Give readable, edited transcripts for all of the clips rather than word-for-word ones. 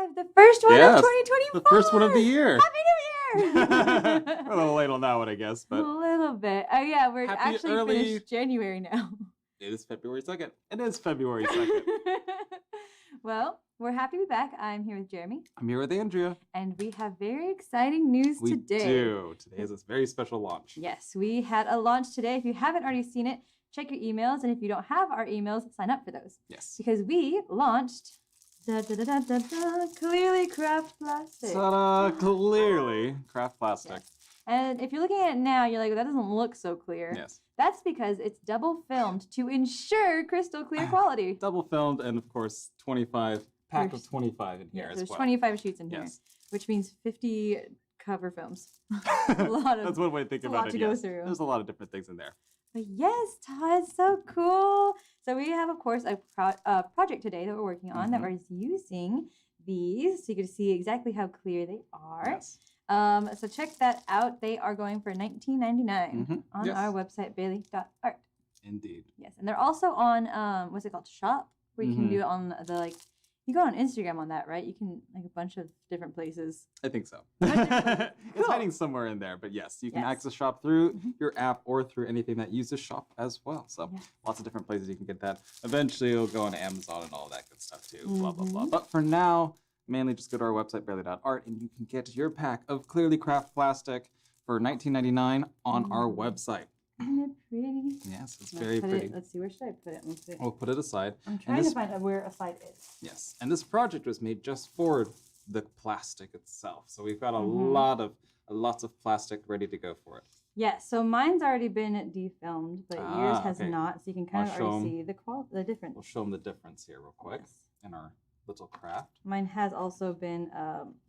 live. The first one of 2024. The first one of the year. Happy New Year. We're a little late on that one, I guess. But a little bit. Oh, yeah. We're Happy actually early- finished January now. it is February 2nd. It is February 2nd. Well, we're happy to be back. I'm here with Jeremy. I'm here with Andrea. And we have very exciting news We today. do. Today is a very special launch. Yes, we had a launch today. If you haven't already seen it, check your emails. And if you don't have our emails, sign up for those. Yes. Because we launched Clearly Craft Plastic. Ta-da! Clearly, craft plastic. Yes. And if you're looking at it now, you're like, well, that doesn't look so clear. Yes. That's because it's double filmed to ensure crystal clear quality. Double filmed and, of course, 25, packed with 25 in here Yes, as there's well. 25 sheets in here, Yes. which means 50 cover films. A lot of, That's one way to think it's a about lot it. to go Yes. through. There's a lot of different things in there. But yes, Todd, so cool. So we have, of course, a project today that we're working on that we're using these so you can see exactly how clear they are. Yes. So check that out. They are going for $19.99 on Yes. our website, bailey.art. Indeed. Yes, and they're also on what's it called, Shop, where you can do it on the you go on Instagram on that, right? You can a bunch of different places. I think so. Cool. It's hiding somewhere in there, but yes, you can access Shop through your app or through anything that uses Shop as well. So lots of different places you can get that. Eventually, it'll go on Amazon and all that good stuff too. Blah blah blah. But for now, mainly just go to our website bailey.art and you can get your pack of Clearly Craft Plastic for $19.99 on our website. Isn't it pretty? Yes, it's very pretty. Let's see, where should I put it? We'll put it aside. I'm trying to find out where a side is. Yes, and this project was made just for the plastic itself. So we've got lots of plastic ready to go for it. Yes, so mine's already been defilmed, but yours has okay. not. So you can kind I'll of show already see the difference. We'll show them the difference here real quick in our little craft. Mine has also been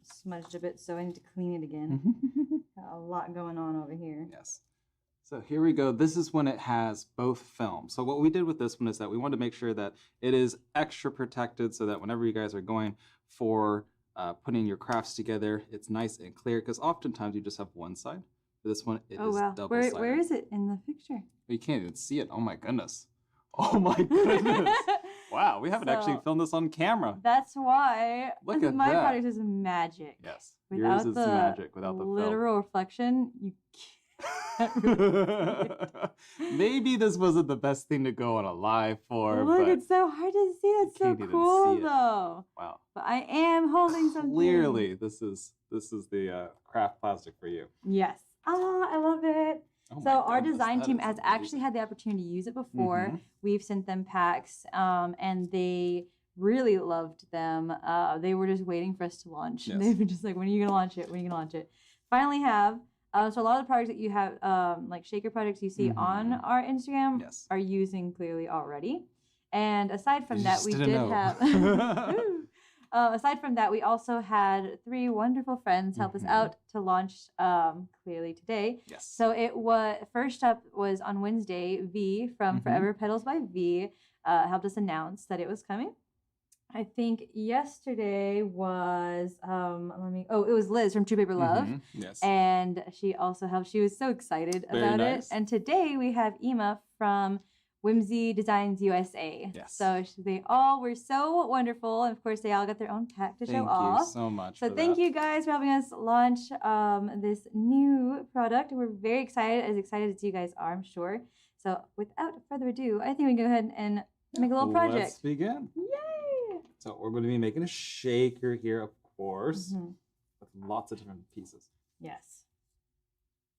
smudged a bit, so I need to clean it again. Got a lot going on over here. Yes. So here we go. This is when it has both films. So what we did with this one is that we wanted to make sure that it is extra protected so that whenever you guys are going for putting your crafts together, it's nice and clear because oftentimes you just have one side. For this one, it is double-sided. Where is it in the picture? You can't even see it. Oh my goodness. Oh my goodness. Wow, we haven't actually filmed this on camera. That's why Look at my that. project is magic. Yes, Without yours is the magic without the literal reflection, you can't really see it. Maybe this wasn't the best thing to go on a live for. Look, but it's so hard to see. It's so can't even cool see it. though. Wow. But I am holding something. Clearly, this is the craft plastic for you. Yes. Oh, I love it. Oh So my our goodness, design that team is has amazing. actually had the opportunity to use it before. We've sent them packs, and they really loved them. They were just waiting for us to launch. Yes. They've been just like, when are you gonna launch it? When are you gonna launch it? Finally have. So a lot of the projects that you have, like shaker projects you see on our Instagram, are using Clearly already. And aside from that, we did have. Aside from that, we also had 3 wonderful friends help us out to launch Clearly today. Yes. So it was first up was on Wednesday. V from Forever Petals by V helped us announce that it was coming. I think yesterday was it was Liz from True Paper Love. Yes. And she also helped. She was so excited Very about nice. it. And today we have Ema from Whimsy Designs USA. Yes. So they all were so wonderful. And of course, they all got their own pack to show off. Thank you so much. So thank you guys for helping us launch this new product. We're very excited as you guys are, I'm sure. So without further ado, I think we can go ahead and make a little project. Let's begin. Yay! So we're going to be making a shaker here, of course, with lots of different pieces. Yes.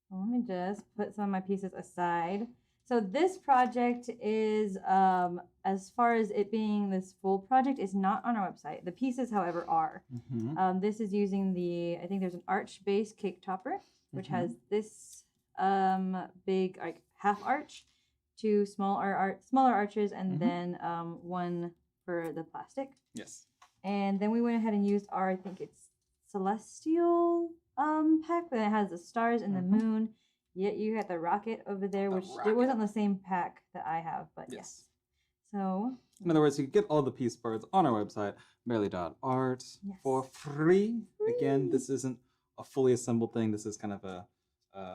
Well, let me just put some of my pieces aside. So this project is, as far as it being this full project, is not on our website. The pieces, however, are. This is using I think there's an arch-based cake topper, which has this big half arch, 2 smaller arches, and then one for the plastic. Yes. And then we went ahead and used our, I think it's Celestial pack, but it has the stars and the moon. Yet you had the rocket over there, which it wasn't the same pack that I have, but yes. So in other words, you can get all the piece parts on our website, bailey.art, for free. Again, this isn't a fully assembled thing. This is kind of a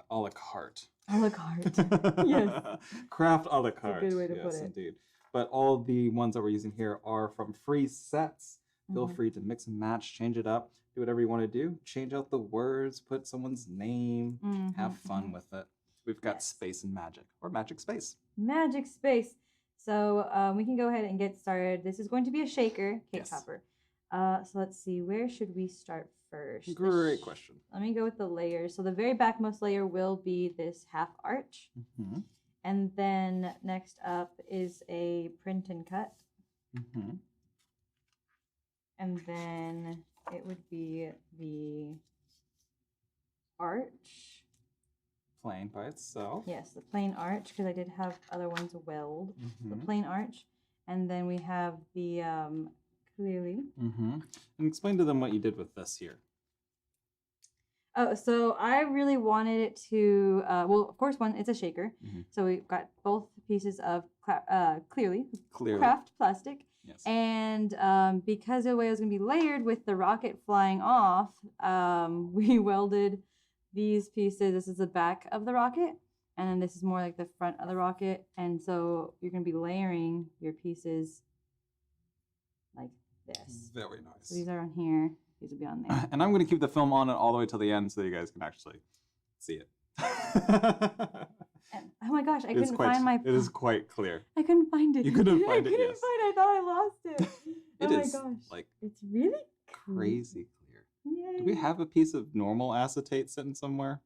a la carte. A la carte. Yes. Craft a la carte. That's a good way to put it. Yes, indeed. But all the ones that we're using here are from free sets Feel free to mix and match, change it up, do whatever you want to do. Change out the words, put someone's name, have fun with it. We've got space and magic, or magic space. Magic space. So we can go ahead and get started. This is going to be a shaker, cake topper. So let's see, where should we start first? Great question. Let me go with the layers. So the very backmost layer will be this half arch. And then next up is a print and cut. And then it would be the arch. Plain by itself. Yes, the plain arch, because I did have other ones weld. The plain arch. And then we have the clearly. And explain to them what you did with this here. Oh, so I really wanted it to, well, of course, it's a shaker. So we've got both pieces of clearly craft plastic. Yes. And because the way it was going to be layered with the rocket flying off, we welded these pieces. This is the back of the rocket, and then this is more like the front of the rocket. And so you're going to be layering your pieces like this. Very nice. So these are on here. These will be on there. And I'm going to keep the film on it all the way till the end so that you guys can actually see it. And, oh my gosh, I couldn't find my... It is quite clear. I couldn't find it. You couldn't find it, I couldn't find it. I thought I lost it. It oh is, my gosh. like, it's really crazy clear. Yay. Do we have a piece of normal acetate sitting somewhere?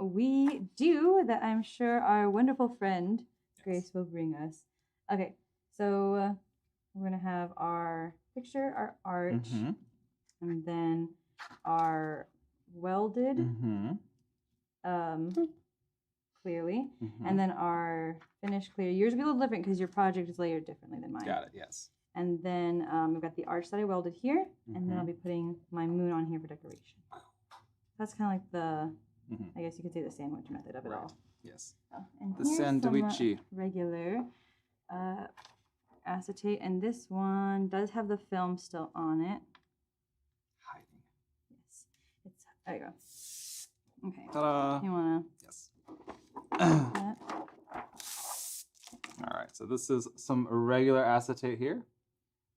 We do, that I'm sure our wonderful friend Grace will bring us. Okay, so we're going to have our picture, our arch, and then our welded clearly, and then our finished clear. Yours will be a little different because your project is layered differently than mine. Got it, yes. And then we've got the arch that I welded here, and then I'll be putting my moon on here for decoration. That's kind of like the, I guess you could say the sandwich method of it all. Yes. Oh, and the sandwichy. Regular acetate, and this one does have the film still on it. Hiding. Yes. It's, there you go. Okay. Ta-da. You wanna? Yes. All right, so this is some regular acetate here.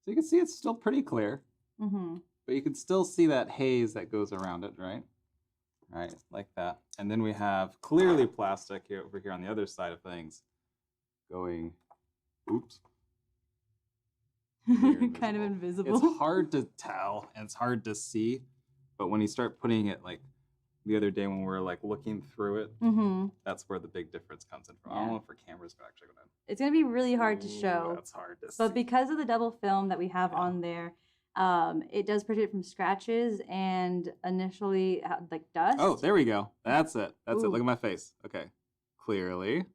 So you can see it's still pretty clear, but you can still see that haze that goes around it, right? Right, like that. And then we have clearly plastic here over here on the other side of things going, oops. Kind of invisible. It's hard to tell and it's hard to see, but when you start putting it like the other day when we were like looking through it, that's where the big difference comes in from. I don't know if our cameras are actually going to. It's going to be really hard to show. That's hard to see. But because of the double film that we have on there, it does protect it from scratches and initially like dust. Oh, there we go. That's it. That's it. Look at my face. Okay. Clearly.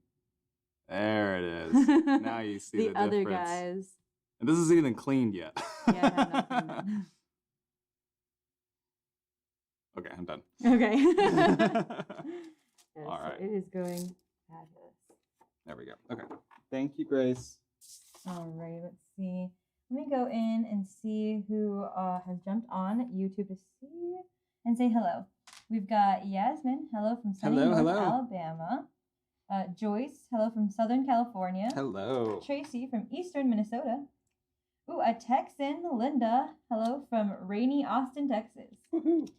There it is. Now you see the difference. other guys. And this isn't even cleaned yet. Yeah, I have nothing done. Okay, I'm done. Okay. All right. So it is going fabulous. There we go. Okay. Thank you, Grace. All right, let's see. Let me go in and see who has jumped on YouTube to see and say hello. We've got Yasmin, hello from sunny North Alabama. Joyce, hello from Southern California. Hello. Tracy from Eastern Minnesota. Ooh, a Texan, Linda, hello from rainy Austin, Texas.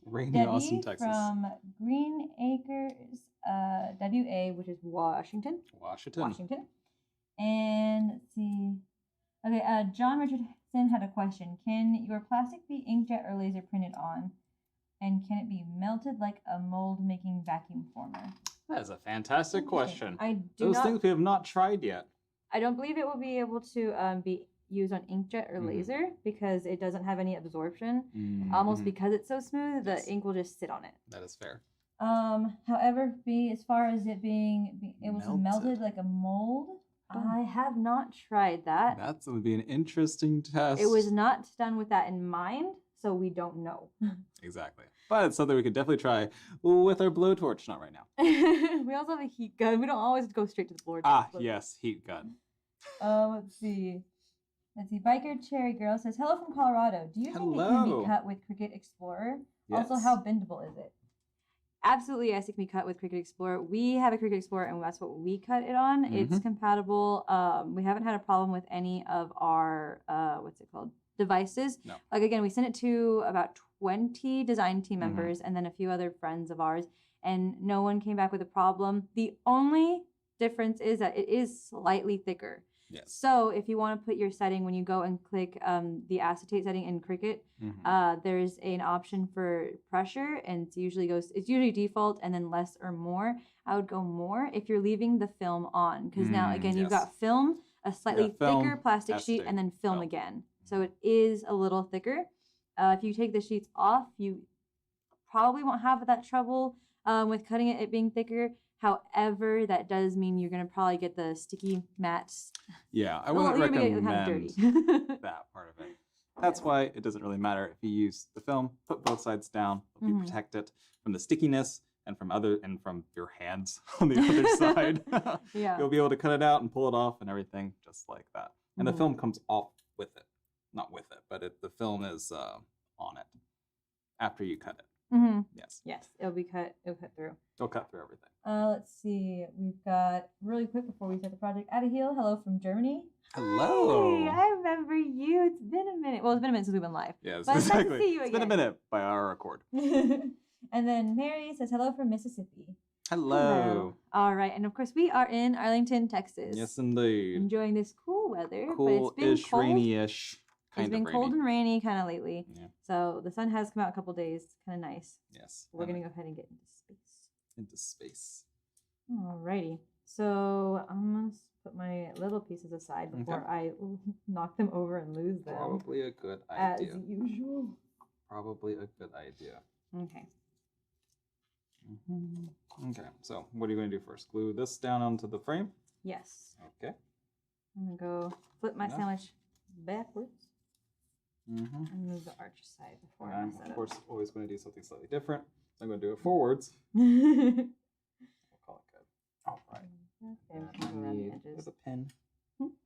Rainy Debbie Austin, Texas. From Green Acres, WA, which is Washington. Washington. And let's see. Okay, John Richardson had a question. Can your plastic be inkjet or laser printed on? And can it be melted like a mold-making vacuum former? That is a fantastic question. Those things we have not tried yet. I don't believe it will be able to be used on inkjet or laser because it doesn't have any absorption. Almost because it's so smooth, the ink will just sit on it. That is fair. However, as far as it being able to melted like a mold, I have not tried that. That's going to be an interesting test. It was not done with that in mind, so we don't know. Exactly. But it's something we could definitely try with our blowtorch. Not right now. We also have a heat gun. We don't always go straight to the blowtorch. Yes, heat gun. Let's see. Biker Cherry Girl says, hello from Colorado. Do you think it can be cut with Cricut Explorer? Yes. Also, how bendable is it? Absolutely, yes, it can be cut with Cricut Explorer. We have a Cricut Explorer, and that's what we cut it on. It's compatible. We haven't had a problem with any of our, devices. No. Like again, we sent it to about 20 design team members and then a few other friends of ours, and no one came back with a problem. The only difference is that it is slightly thicker. Yes. So if you want to put your setting, when you go and click the acetate setting in Cricut, there's an option for pressure, and it's usually default and then less or more. I would go more if you're leaving the film on, because now again you've got film, a slightly thicker plastic sheet, and then film again. So it is a little thicker. If you take the sheets off, you probably won't have that trouble with cutting it being thicker. However, that does mean you're going to probably get the sticky mats. Yeah, I wouldn't recommend kind of dirty. that part of it. That's why it doesn't really matter if you use the film. Put both sides down. It'll be protected from the stickiness and from your hands on the other side. You'll be able to cut it out and pull it off and everything just like that. And the film comes off with it. Not with it, but the film is on it after you cut it. Yes, it'll cut through. It'll cut through everything. Let's see. We've got really quick before we start the project. Adahil, hello from Germany. Hello. Hi, I remember you. It's been a minute. Well, it's been a minute since we've been live. Yes, but exactly. It's nice to see you again. It's been a minute by our accord. And then Mary says hello from Mississippi. Hello. All right, and of course we are in Arlington, Texas. Yes, indeed. Enjoying this cool weather. Cool-ish, but it's been cold. Rainy-ish. It's been cold and rainy kind of lately. Yeah. So the sun has come out a couple days. It's kind of nice. Yes. We're going to go ahead and get into space. Alrighty. So I'm going to put my little pieces aside before I knock them over and lose them. Probably a good idea. As usual. Probably a good idea. Okay. Okay. So what are you going to do first? Glue this down onto the frame? Yes. Okay. I'm going to go flip my sandwich backwards. And move the arch aside before I mess it up. Of course, always going to do something slightly different. So I'm going to do it forwards. We'll call it good. All right. Okay, I need a pin.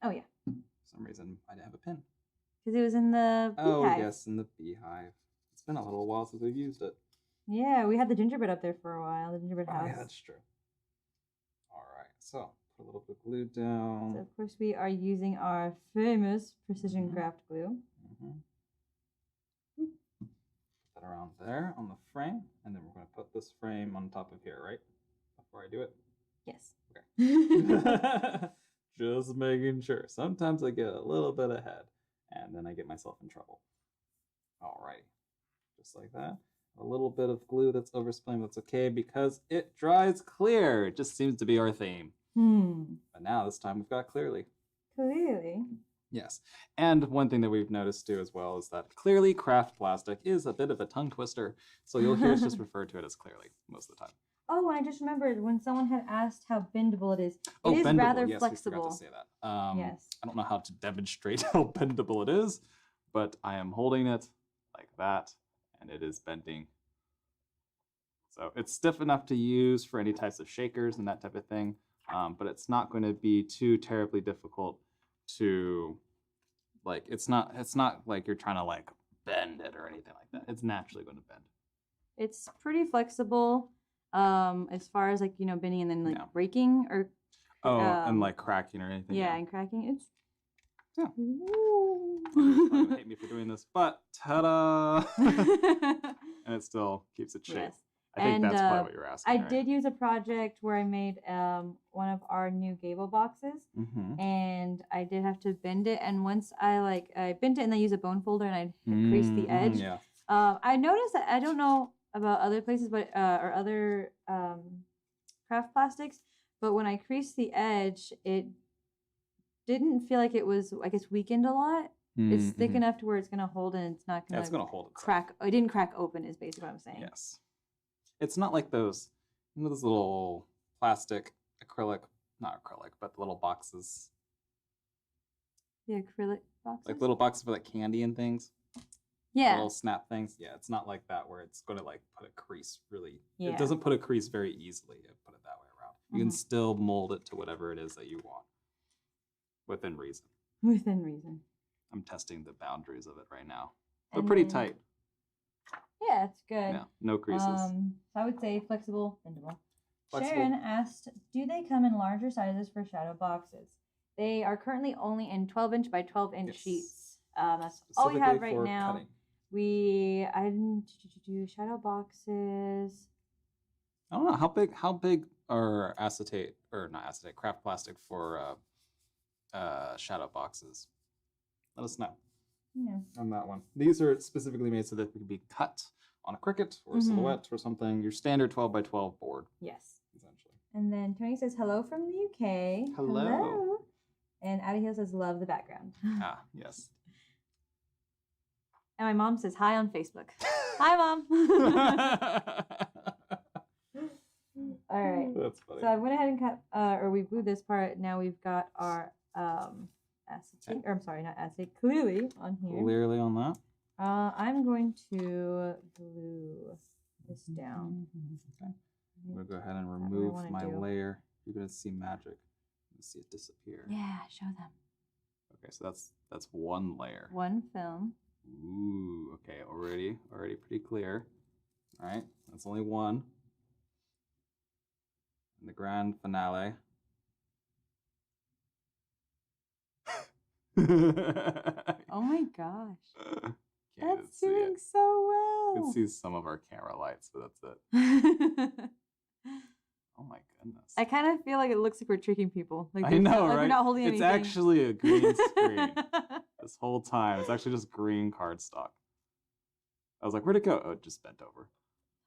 Oh, yeah. For some reason, I didn't have a pin. Because it was in the beehive. Oh, yes, in the beehive. It's been a little while since we've used it. Yeah, we had the gingerbread up there for a while, the gingerbread house. Yeah, that's true. All right, so put a little bit of glue down. So, of course, we are using our famous precision craft glue. Put that around there on the frame, and then we're going to put this frame on top of here, right? Before I do it? Yes. Okay. Just making sure. Sometimes I get a little bit ahead, and then I get myself in trouble. All right. Just like that. A little bit of glue that's overspilling, that's okay because it dries clear. It just seems to be our theme. But now this time we've got clearly. Clearly. Yes. And one thing that we've noticed too as well is that clearly craft plastic is a bit of a tongue twister. So you'll hear us just refer to it as clearly most of the time. Oh, I just remembered when someone had asked how bendable it is. It is bendable. rather yes, flexible. We forgot to say that. Yes. I don't know how to demonstrate how bendable it is, but I am holding it like that, and it is bending. So it's stiff enough to use for any types of shakers and that type of thing, but it's not going to be too terribly difficult to, like, it's not like you're trying to like bend it or anything like that. It's naturally going to bend. It's pretty flexible. As far as like, bending and then like breaking or and like cracking or anything. Yeah, and cracking. It's Everyone's hate me for doing this, but ta-da! And it still keeps it shape. Yes. I think that's probably what you're asking. I did use a project where I made one of our new gable boxes, and I did have to bend it. And once I bent it and then used a bone folder and I creased the edge. Yeah. I noticed that I don't know about other places, but or other craft plastics, but when I creased the edge, it didn't feel like it was, I guess, weakened a lot. It's thick enough to where it's gonna hold, and it's not gonna. It's gonna hold itself. Crack. It didn't crack open. Is basically what I'm saying. Yes. It's not like those little plastic not acrylic, but the little boxes. The acrylic boxes. Like little boxes for like candy and things. Yeah. Little snap things. Yeah, it's not like that where it's going to like put a crease really. Yeah. It doesn't put a crease very easily. It put it that way around. You can still mold it to whatever it is that you want. Within reason. Within reason. I'm testing the boundaries of it right now. They're pretty tight. Yeah, it's good. Yeah, no creases. So I would say flexible, bendable. Sharon asked, do they come in larger sizes for shadow boxes? They are currently only in 12-inch by 12-inch sheets. That's all we have Specifically right for now. cutting. I didn't do shadow boxes. I don't know how big are acetate or not acetate craft plastic for shadow boxes. Let us know. Yeah. On that one. These are specifically made so that they can be cut on a Cricut or a Silhouette or something. Your standard 12 by 12 board. Yes. Essentially. And then Tony says hello from the UK. Hello. And Abigail says love the background. Ah, yes. And my mom says hi on Facebook. Hi, Mom. All right. That's funny. So I went ahead and cut, we glued this part. Now we've got our acetate, or I'm sorry, not acetate, clearly on here. Clearly on that. I'm going to glue this down. Okay. I'm going to go ahead and remove my layer. You're going to see magic. You're going to see it disappear. Yeah, show them. Okay, so that's one layer. One film. Ooh, okay, already pretty clear. All right, that's only one. And the grand finale. Oh my gosh. Can't That's doing so well. You can see some of our camera lights, but that's it. Oh my goodness. I kind of feel like it looks like we're tricking people. Like I know, like right? We're not holding it's anything. actually a green screen this whole time. It's actually just green cardstock. I was like, where'd it go? Oh, it just bent over.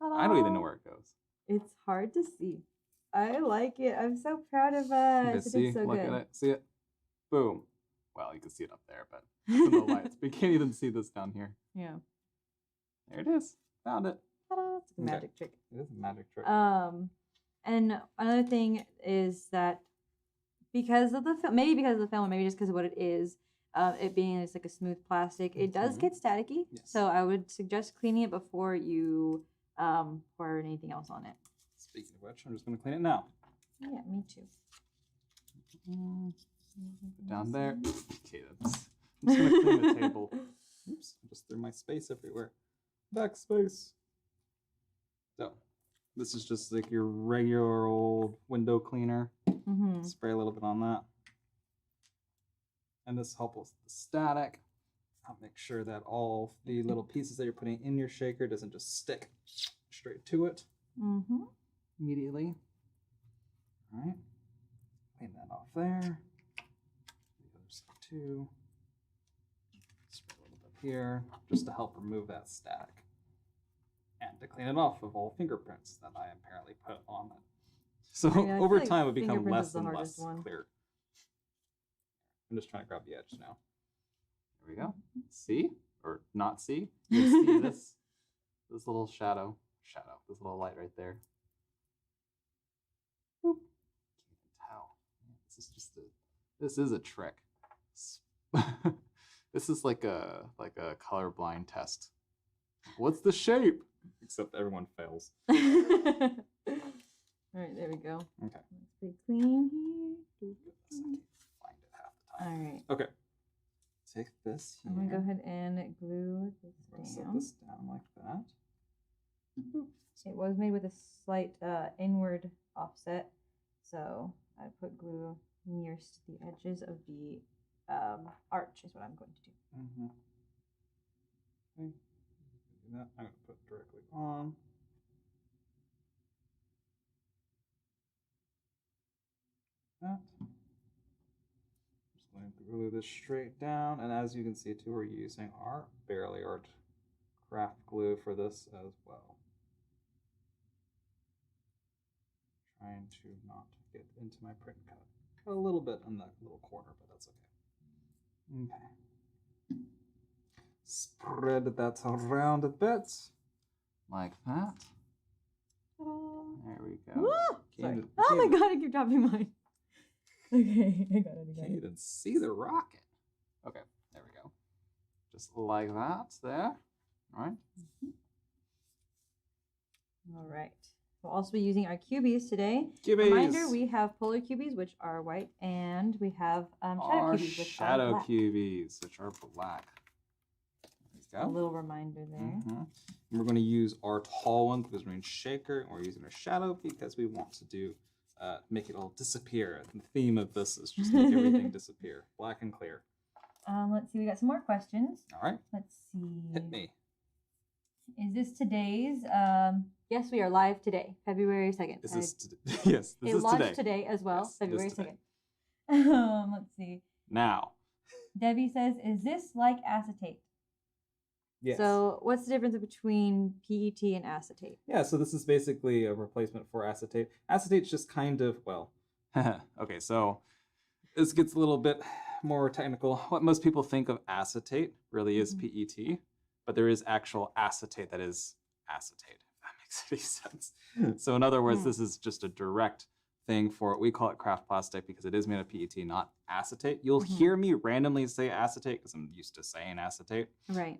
Ta-da. I don't even know where it goes. It's hard to see. I like it. I'm so proud of us. See, it did so look good. at it. See it? Boom. Well, you can see it up there, but in the lights. But you can't even see this down here. Yeah. There it is. Found it. Ta-da. It's a magic trick. It is a magic trick. And another thing is that because of the film, maybe because of the film, or maybe just because of what it is, it being it's like a smooth plastic, it does get staticky. Yes. So I would suggest cleaning it before you pour anything else on it. Speaking of which, I'm just going to clean it now. Yeah, me too. Put down there. Okay, I'm just going to clean the table. Oops, I just threw my space everywhere. Backspace. So, this is just like your regular old window cleaner. Spray a little bit on that. And this helps with the static. I'll make sure that all the little pieces that you're putting in your shaker doesn't just stick straight to it immediately. All right. Clean that off there. The other side too. Spray a little bit here just to help remove that static. And to clean it off of all fingerprints that I apparently put on it. So I over feel time, it like would become fingerprints less is the and hardest less one. clear. I'm just trying to grab the edge now. There we go. See or not see? You can see this little shadow, this little light right there. Boop. Can't even tell. This is a trick. This is like a colorblind test. What's the shape? Except everyone fails. All right, there we go. Okay. It's pretty clean here. I can't find it half the time. All right. Okay. Take this here. I'm gonna go ahead and glue this Set down. this down like that. Boop. It was made with a slight inward offset, so I put glue nearest the edges of the arch is what I'm going to do. Okay. Do that. I'm going to put it directly on. That. Just going to glue this straight down, and as you can see too, we're using our Barely Art craft glue for this as well. Trying to not get into my print cut. Cut a little bit in that little corner, but that's okay. Okay. Spread that around a bit, like that. There we go. Woo! Sorry. Oh my god, I keep dropping mine. Okay, I got it. Can't even see the rocket. Okay, there we go. Just like that there. All right. All right. We'll also be using our cubies today. Cubies. Reminder, we have polar cubies, which are white, and we have shadow cubies, which are black. Cubies, which are black. A little reminder there. And we're going to use our tall one because we're in shaker, and we're using our shadow because we want to do make it all disappear. And the theme of this is just make everything disappear, black and clear. Let's see. We got some more questions. All right. Let's see. Hit me. Is this today's? Yes, we are live today, February 2nd. This is yes. This it is launched today. today as well, Yes, February today. 2nd. Let's see. Now. Debbie says, "Is this like acetate?" Yes. So, what's the difference between PET and acetate? Yeah, so this is basically a replacement for acetate. Acetate's just kind of, well, okay, so this gets a little bit more technical. What most people think of acetate really is PET, but there is actual acetate that is acetate, if that makes any sense. So in other words, this is just a direct thing for it. We call it craft plastic because it is made of PET, not acetate. You'll hear me randomly say acetate because I'm used to saying acetate. Right.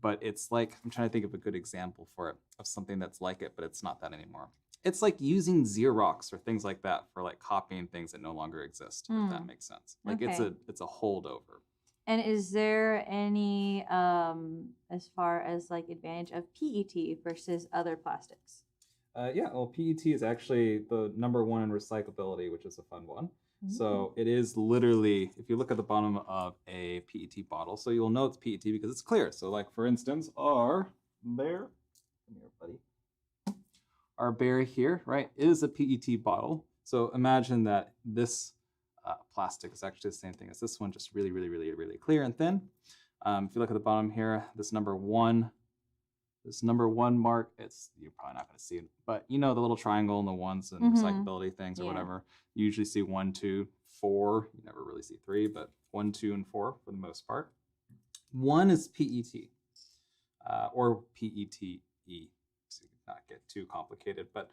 But it's like, I'm trying to think of a good example for it, of something that's like it, but it's not that anymore. It's like using Xerox or things like that for like copying things that no longer exist, if that makes sense. Like it's a holdover. And is there any, as far as like advantage of PET versus other plastics? Yeah, well, PET is actually the #1 in recyclability, which is a fun one. So it is literally, if you look at the bottom of a PET bottle, so you'll know it's PET because it's clear. So like, for instance, our bear, come here, buddy. Our bear here, right, is a PET bottle. So imagine that this plastic is actually the same thing as this one, just really, really, really, really clear and thin. If you look at the bottom here, this #1 mark, you're probably not going to see it, but you know the little triangle and the ones and recyclability things or whatever. You usually see 1, 2, 4. You never really see 3, but 1, 2, and 4 for the most part. 1 is PET, or PETE, to not get too complicated, but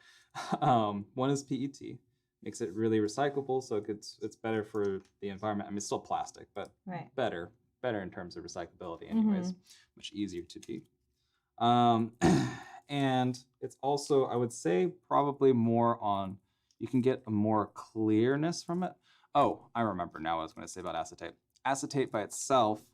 1 is PET. Makes it really recyclable, so it's better for the environment. I mean, it's still plastic, but better in terms of recyclability anyways. Much easier to be. And it's also, I would say, probably more on, you can get a more clearness from it. Oh, I remember now what I was going to say about acetate. Acetate by itself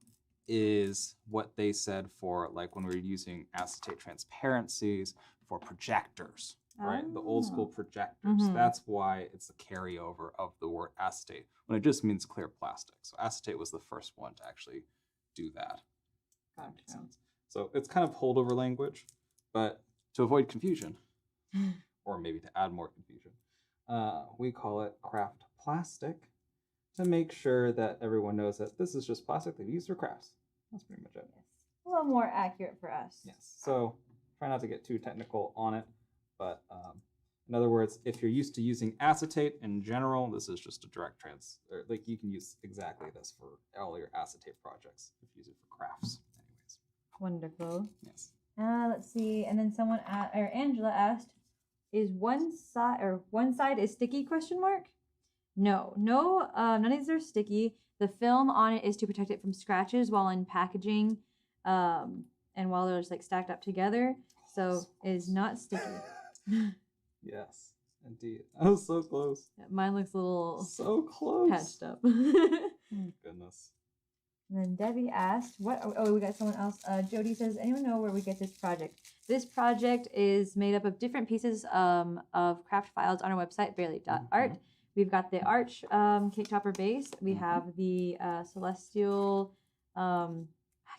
is what they said for like when we were using acetate transparencies for projectors, right? The old school projectors. That's why it's a carryover of the word acetate when it just means clear plastic. So acetate was the first one to actually do that. Gotcha. So it's kind of holdover language, but to avoid confusion, or maybe to add more confusion, we call it craft plastic to make sure that everyone knows that this is just plastic they've used for crafts. That's pretty much it. Yes. A little more accurate for us. Yes. So try not to get too technical on it, but in other words, if you're used to using acetate in general, this is just a direct like you can use exactly this for all your acetate projects if you use it for crafts. Wonderful. Yes. Let's see. And then Angela asked, "Is one side is sticky?" Question mark. No, none of these are sticky. The film on it is to protect it from scratches while in packaging, and while they're just like stacked up together. So it is not sticky. Yes, indeed. I was so close. Yeah, mine looks a little so close, patched up. Goodness. And then Debbie asked, "What?" Oh, we got someone else. Jody says, "Anyone know where we get this project?" This project is made up of different pieces of craft files on our website, barely.art. We've got the arch cake topper base. We have the celestial, I can't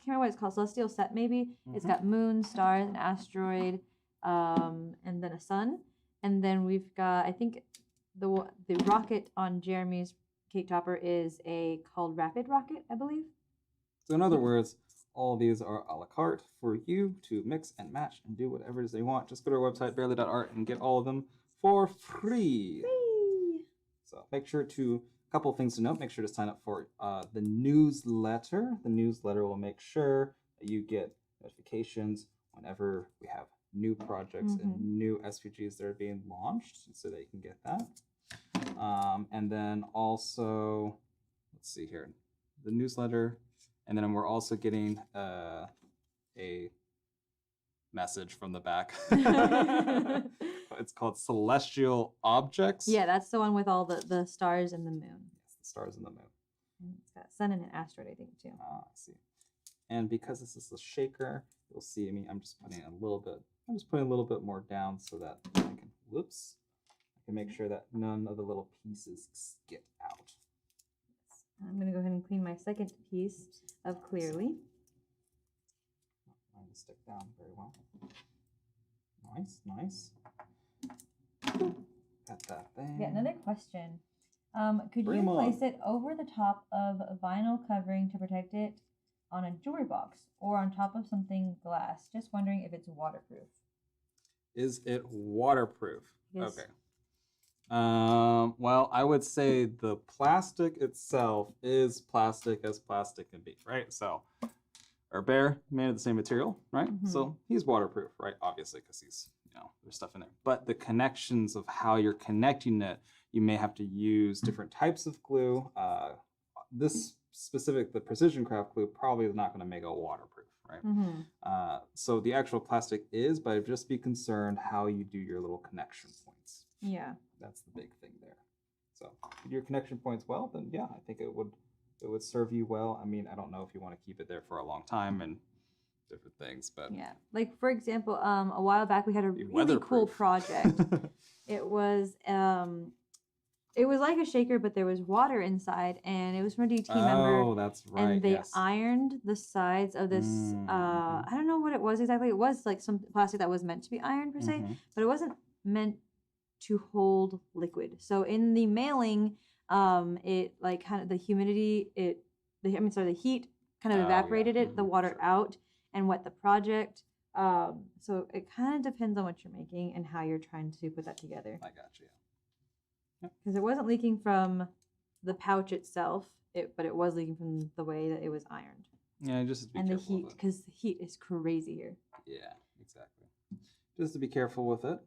remember what it's called, celestial set maybe. It's got moon, stars, an asteroid, and then a sun. And then we've got, I think the rocket on Jeremy's cake topper is called Rapid Rocket, I believe. So in other words, all of these are a la carte for you to mix and match and do whatever it is they want. Just go to our website, barely.art, and get all of them for free. So make sure a couple of things to note, make sure to sign up for the newsletter. The newsletter will make sure that you get notifications whenever we have new projects and new SVGs that are being launched so that you can get that. And then also, let's see here, the newsletter. And then we're also getting a message from the back. It's called Celestial Objects. Yeah, that's the one with all the stars and the moon. Yes, the stars and the moon. And it's got a sun and an asteroid, I think, too. Ah, I see. And because this is a shaker, you'll see me. I'm just putting a little bit more down so that I can make sure that none of the little pieces get out. I'm going to go ahead and clean my second piece of Clearly. Mine to stick down very well. Nice, nice. Got that thing. Yeah, another question. Could Bring you 'em place on. it over the top of a vinyl covering to protect it on a jewelry box or on top of something glass? Just wondering if it's waterproof. Is it waterproof? Yes. Okay. Well, I would say the plastic itself is plastic as plastic can be, right? So, our bear made of the same material, right? So he's waterproof, right? Obviously, because he's, there's stuff in there. But the connections of how you're connecting it, you may have to use different types of glue. This specific, the precision craft glue, probably is not going to make it waterproof, right? So the actual plastic is, but just be concerned how you do your little connection points. Yeah. That's the big thing there. So if you do your connection points well, then yeah, I think it would serve you well. I mean, I don't know if you want to keep it there for a long time and different things, but yeah, like for example, a while back we had a really cool project. It was like a shaker, but there was water inside, and it was from a DT member. Oh, that's right. And they ironed the sides of this. I don't know what it was exactly. It was like some plastic that was meant to be ironed per se, but it wasn't meant to hold liquid. So in the mailing, it like kind of the humidity, the heat kind of evaporated the water out and wet the project. So it kind of depends on what you're making and how you're trying to put that together. I got you. Because it wasn't leaking from the pouch itself, but it was leaking from the way that it was ironed. Yeah, just to be and the careful heat, because the heat is crazy here. Yeah, exactly. Just to be careful with it.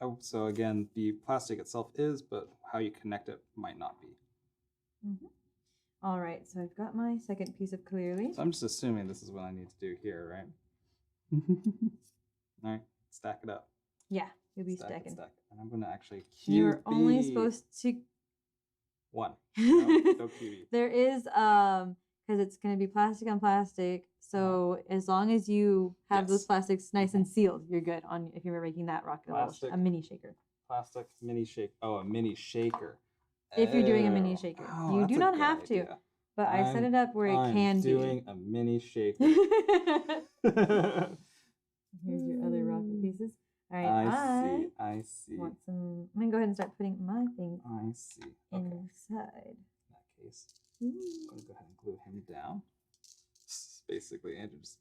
Oh, so again, the plastic itself is, but how you connect it might not be. All right, so I've got my second piece of Clearly. So I'm just assuming this is what I need to do here, right? All right, stack it up. Yeah, you'll be stacking. Stack it. And I'm going to actually QB. You're only supposed to... One. No QB. There is, because it's going to be plastic on plastic, so as long as you have those plastics nice and sealed, you're good on if you're making that a mini shaker. Plastic mini shaker. Oh, a mini shaker. If you're doing a mini shaker. You do not have to, but I set it up where it can be. I'm doing a mini shaker. Here's your other rocket pieces. All right, I see. Want some? I'm gonna go ahead and start putting my things. I see. Inside. In that case, I'm gonna go ahead and glue him down. Basically, Andrew just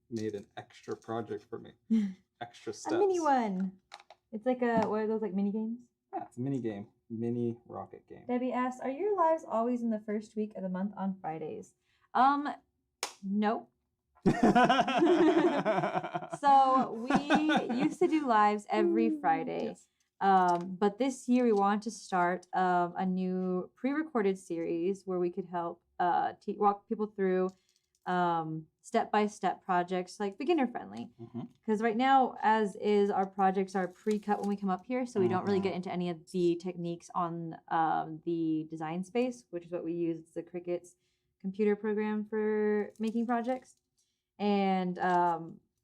made an extra project for me. Extra steps. A mini one. It's like what are those, like mini games? Yeah, it's a mini game. Mini rocket game. Debbie asks, are your lives always in the first week of the month on Fridays? No. So we used to do lives every Friday. Yes. But this year we wanted to start a new pre-recorded series where we could help walk people through step-by-step projects, like beginner friendly. Because right now, as is, our projects are pre-cut when we come up here, so we don't really get into any of the techniques on the design space, which is what we use. It's the Cricket's computer program for making projects. And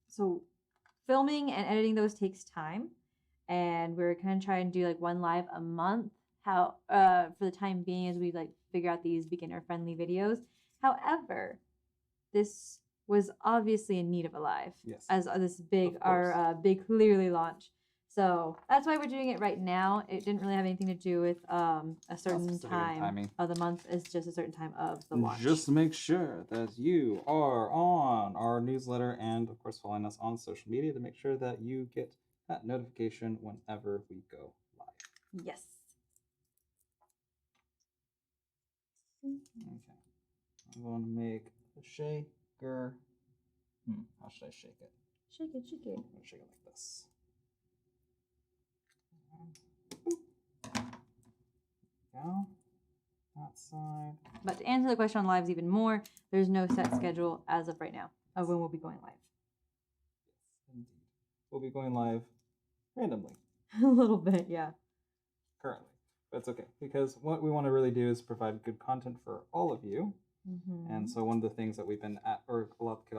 so filming and editing those takes time, and we're kind of trying to do like one live a month for the time being, as we like figure out these beginner friendly videos. However, this was obviously in need of a live, as this our big Clearly launch. So that's why we're doing it right now. It didn't really have anything to do with a certain time of the month. It's just a certain time of the launch. Just make sure that you are on our newsletter and, of course, following us on social media to make sure that you get that notification whenever we go live. Yes. Okay. I'm going to make a shaker. How should I shake it? Shake it, shake it. I'm going to shake it like this. Go. That side. But to answer the question on lives even more, there's no set schedule as of right now of when we'll be going live. Yes, indeed. We'll be going live randomly. A little bit, yeah. Currently. That's okay, because what we want to really do is provide good content for all of you. And so one of the things that we've been get a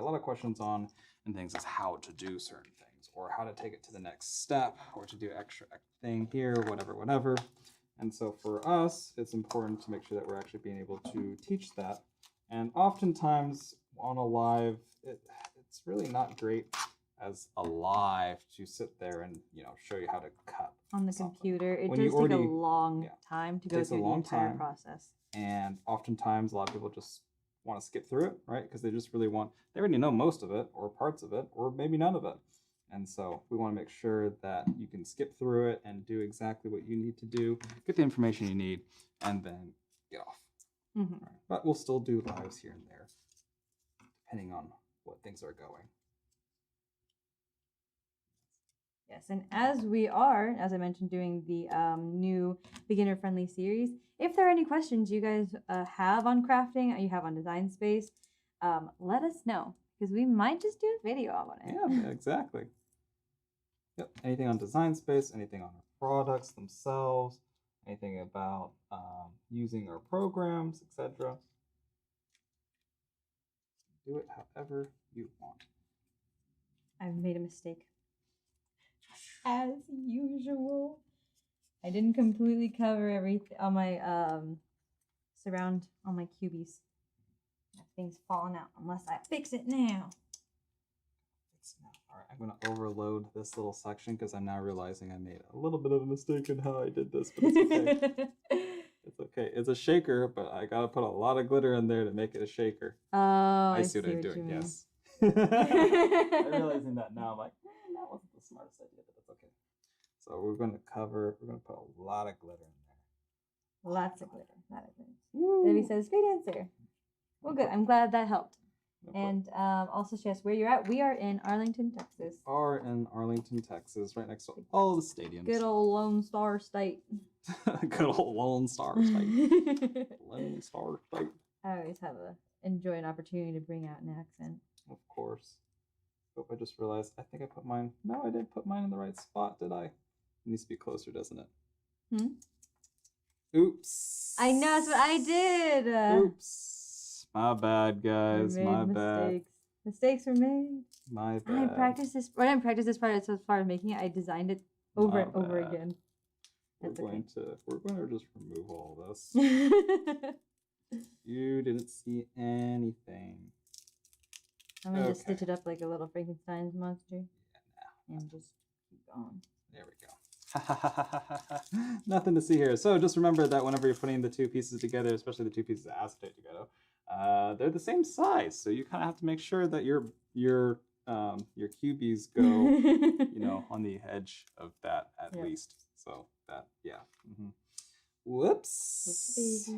lot of questions on and things is how to do certain things, or how to take it to the next step, or to do extra thing here, whatever. And so for us, it's important to make sure that we're actually being able to teach that. And oftentimes on a live, it's really not great as a live to sit there and show you how to cut on the computer. It when does take a long time to go through the entire process. And oftentimes a lot of people just want to skip through it, right? Because they just really they already know most of it or parts of it or maybe none of it. And so we want to make sure that you can skip through it and do exactly what you need to do, get the information you need, and then get off. Right. But we'll still do lives here and there, depending on what things are going. Yes, and as we are, as I mentioned, doing the new beginner-friendly series, if there are any questions you guys have on crafting or you have on Design Space, let us know, because we might just do a video on it. Yeah, exactly. Yep. Anything on Design Space, anything on our products themselves, anything about using our programs, etc. Do it however you want. I've made a mistake. As usual. I didn't completely cover everything on my surround on my cubies. Things falling out unless I fix it now. All right, I'm going to overload this little section because I'm now realizing I made a little bit of a mistake in how I did this, but it's okay. It's okay. It's a shaker, but I got to put a lot of glitter in there to make it a shaker. Oh, I see what I'm doing. Yes. I'm realizing that now. I'm like, that wasn't the smartest idea, but that's okay. So we're going to put a lot of glitter in there. Lots of glitter. Debbie says, great answer. Well, good. I'm glad that helped. And also, she asked where you're at. We are in Arlington, Texas. Right next to all the stadiums. Good old Lone Star State. Good old Lone Star State. Lone Star State. I always enjoy an opportunity to bring out an accent. Of course. Oh, I just realized, I think I put mine. No, I didn't put mine in the right spot, did I? It needs to be closer, doesn't it? Oops. I know, that's what I did. Oops. My bad, guys. My bad. Mistakes were made. My bad. I didn't practice this part as far as making it. I designed it over and over again. We're going to just remove all this. You didn't see anything. I'm going to just stitch it up like a little Frankenstein's monster. Yeah, and just keep going. There we go. Nothing to see here. So just remember that whenever you're putting the two pieces together, especially the two pieces of acetate together, they're the same size. So you kind of have to make sure that your cubies go, on the edge of that at least. So that, yeah. Whoops.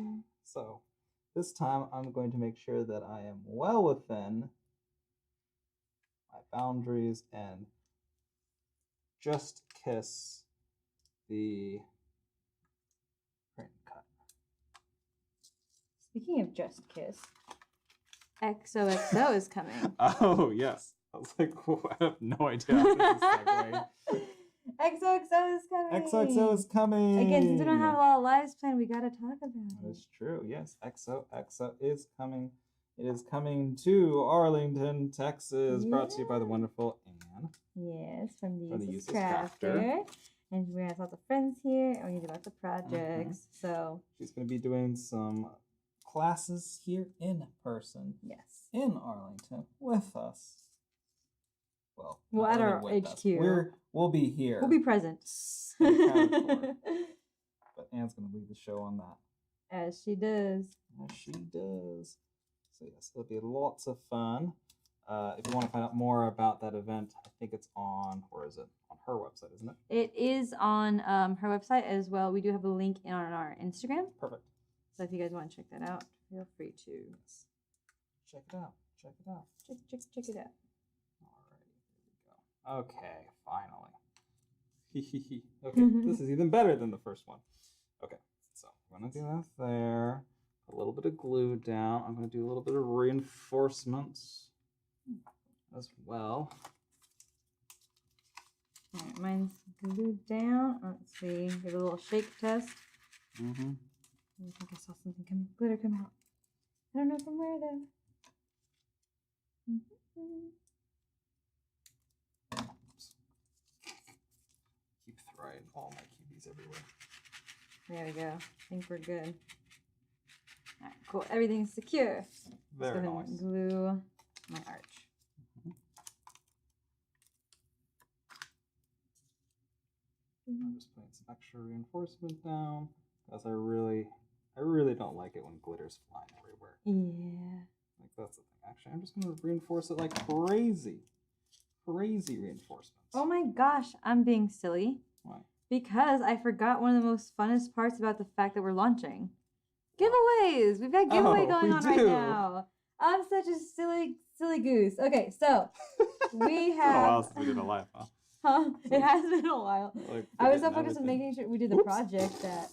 So this time I'm going to make sure that I am well within my boundaries and just kiss the print cut. Speaking of just kiss, XOXO is coming. Oh, yes. I was like, I have no idea how this is segueing. XOXO is coming. XOXO is coming. Again, since we don't have a lot of lives planned, we got to talk about it. That's true. Yes, XOXO is coming. It is coming to Arlington, Texas. Yeah. Brought to you by the wonderful Anne. Yes, from the Useless Crafter. And we have lots of friends here, and we're going to do lots of projects. So she's going to be doing some classes here in person. Yes. In Arlington with us. Well, at our HQ. We'll be here. We'll be present. But Anne's going to lead the show on that. As she does. As she does. So yes, it'll be lots of fun. If you want to find out more about that event, I think it's on, where is it? On her website, isn't it? It is on her website as well. We do have a link on our Instagram. Perfect. So if you guys want to check that out, feel free to. Yes. Check it out. Check it out. Check it out. Alrighty, here we go. Okay, finally. Okay, this is even better than the first one. Okay, so I'm going to do that there. A little bit of glue down. I'm going to do a little bit of reinforcements as well. All right, mine's glued down. Let's see. Give it a little shake test. I think I saw something glitter come out. I don't know from where though. Keep throwing all my cubies everywhere. There we go. I think we're good. All right, cool. Everything's secure. Let's go ahead and glue my arch. I'm just putting some extra reinforcement down because I really don't like it when glitter's flying everywhere. Yeah. Like that's the thing. Actually, I'm just gonna reinforce it like crazy. Crazy reinforcements. Oh my gosh, I'm being silly. Why? Because I forgot one of the most funnest parts about the fact that we're launching. Giveaways! We've got giveaway going on right now. I'm such a silly goose. Okay, so we have. It's been a while since we did a live, huh? Huh? It has been a while. Like, I was so focused on making sure we did the project that.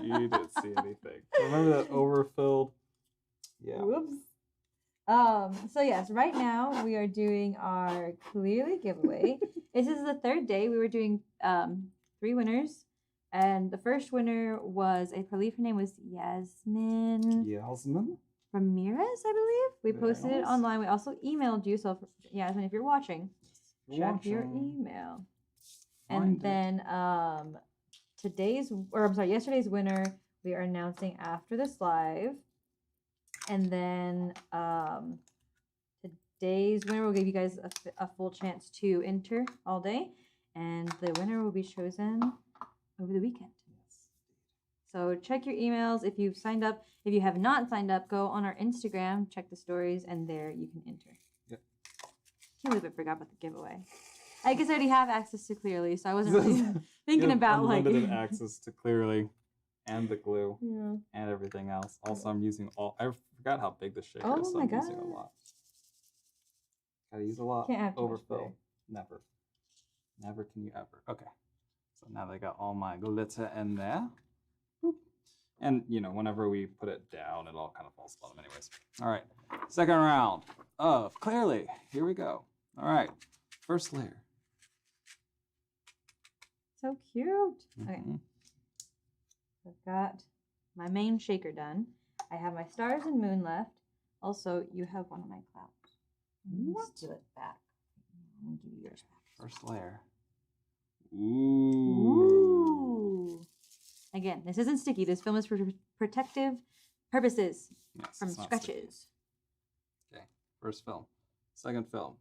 You didn't see anything. Remember that overfilled? Yeah. Whoops. So yes, right now we are doing our Clearly giveaway. This is the third day. We were doing 3 winners. And the first winner was, I believe her name was Yasmin. Yasmin? Ramirez, I believe. We Very posted it nice. online. We also emailed you. So, Yasmin, if you're watching, check your Watching. email. Find And then yesterday's winner, we are announcing after this live. And then today's winner will give you guys a full chance to enter all day. And the winner will be chosen over the weekend. Yes. So check your emails if you've signed up. If you have not signed up, go on our Instagram, check the stories, and there you can enter. Yep. Can't believe I forgot about the giveaway. I guess I already have access to Clearly, so I wasn't really thinking about like unlimited access to Clearly and the glue yeah. and everything else. Also, I'm using I forgot how big the shaker Oh is, so my I'm using a God. lot. Gotta use a lot. Can't have too much Overfill. glue. Never. Never can you ever. Okay. So now they got all my glitter in there. Boop. And, whenever we put it down, it all kind of falls bottom anyways. All right. Second round of Clearly. Here we go. All right. First layer. So cute. Okay. Mhm. I've got my main shaker done. I have my stars and moon left. Also, you have one of my clouds. What? Steal it back. I'm gonna give you yours back. First layer. Ooh. Again, this isn't sticky. This film is for protective purposes Yes, from it's not sticky. scratches. Okay. First film. Second film.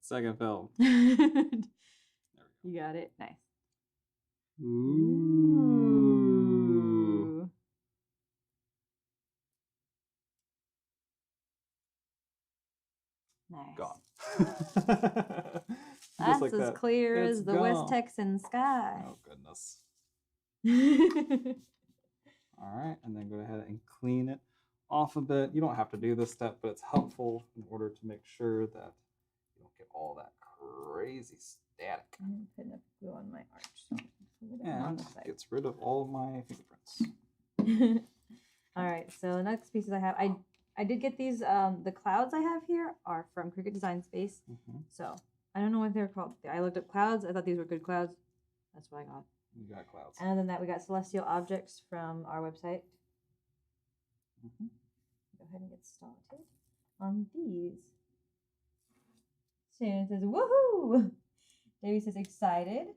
Second film. You There we got it. Nice. go. Ooh. Nice. Gone. That's like as that. clear It's as the West gone. Texan sky. Oh, goodness. All right. And then go ahead and clean it off a bit. You don't have to do this step, but it's helpful in order to make sure that you don't get all that crazy static. I'm putting up glue on my arch. So put it on And the side. gets rid of all my fingerprints. All right, so the next pieces I have, I did get these. The clouds I have here are from Cricut Design Space. Mm-hmm. So I don't know what they're called. I looked up clouds. I thought these were good clouds. That's what I got. You got clouds. And other than that, we got celestial objects from our website. Mm-hmm. Go ahead and get started on these. Shannon says, "Woohoo!" Davey says, "Excited."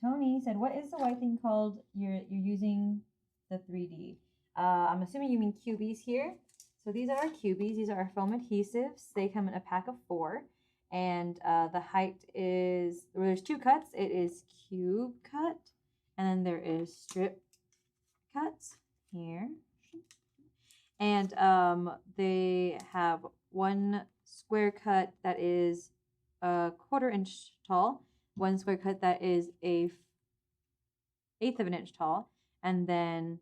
Tony said, "What is the white thing called? You're using the 3D." I'm assuming you mean cubies here. So these are our cubies. These are our foam adhesives. They come in a pack of 4. And the height is, well, there's 2 cuts. It is cube cut. And then there is strip cuts here. And they have 1 square cut that is a 1/4 inch tall. 1 square cut that is a 1/8 of an inch tall. And then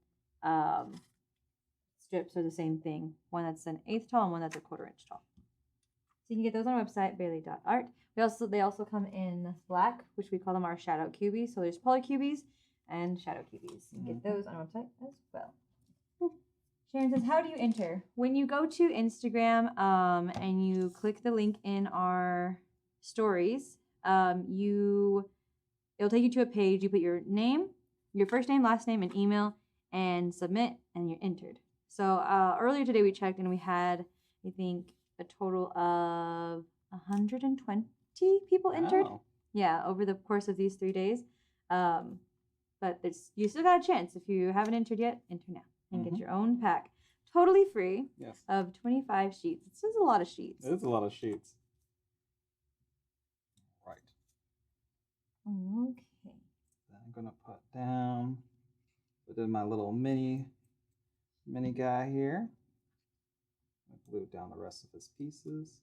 strips are the same thing. One that's an 1/8 tall and one that's a 1/4 inch tall. So you can get those on our website, bailey.art. They also come in black, which we call them our shadow cubies. So there's polar cubies and shadow cubies. You can get those on our website as well. Sharon says, "How do you enter?" When you go to Instagram and you click the link in our stories, it'll take you to a page. You put your name, your first name, last name, and email, and submit, and you're entered. So earlier today we checked and we had, I think, a total of 120 60 people entered. Oh. Yeah, over the course of these 3 days. But you still got a chance. If you haven't entered yet, enter now and get your own pack. Totally free. Yes. Of 25 sheets. It's just a lot of sheets. It is a lot of sheets. Right. Okay. Then I'm gonna put in my little mini guy here. I glue down the rest of his pieces.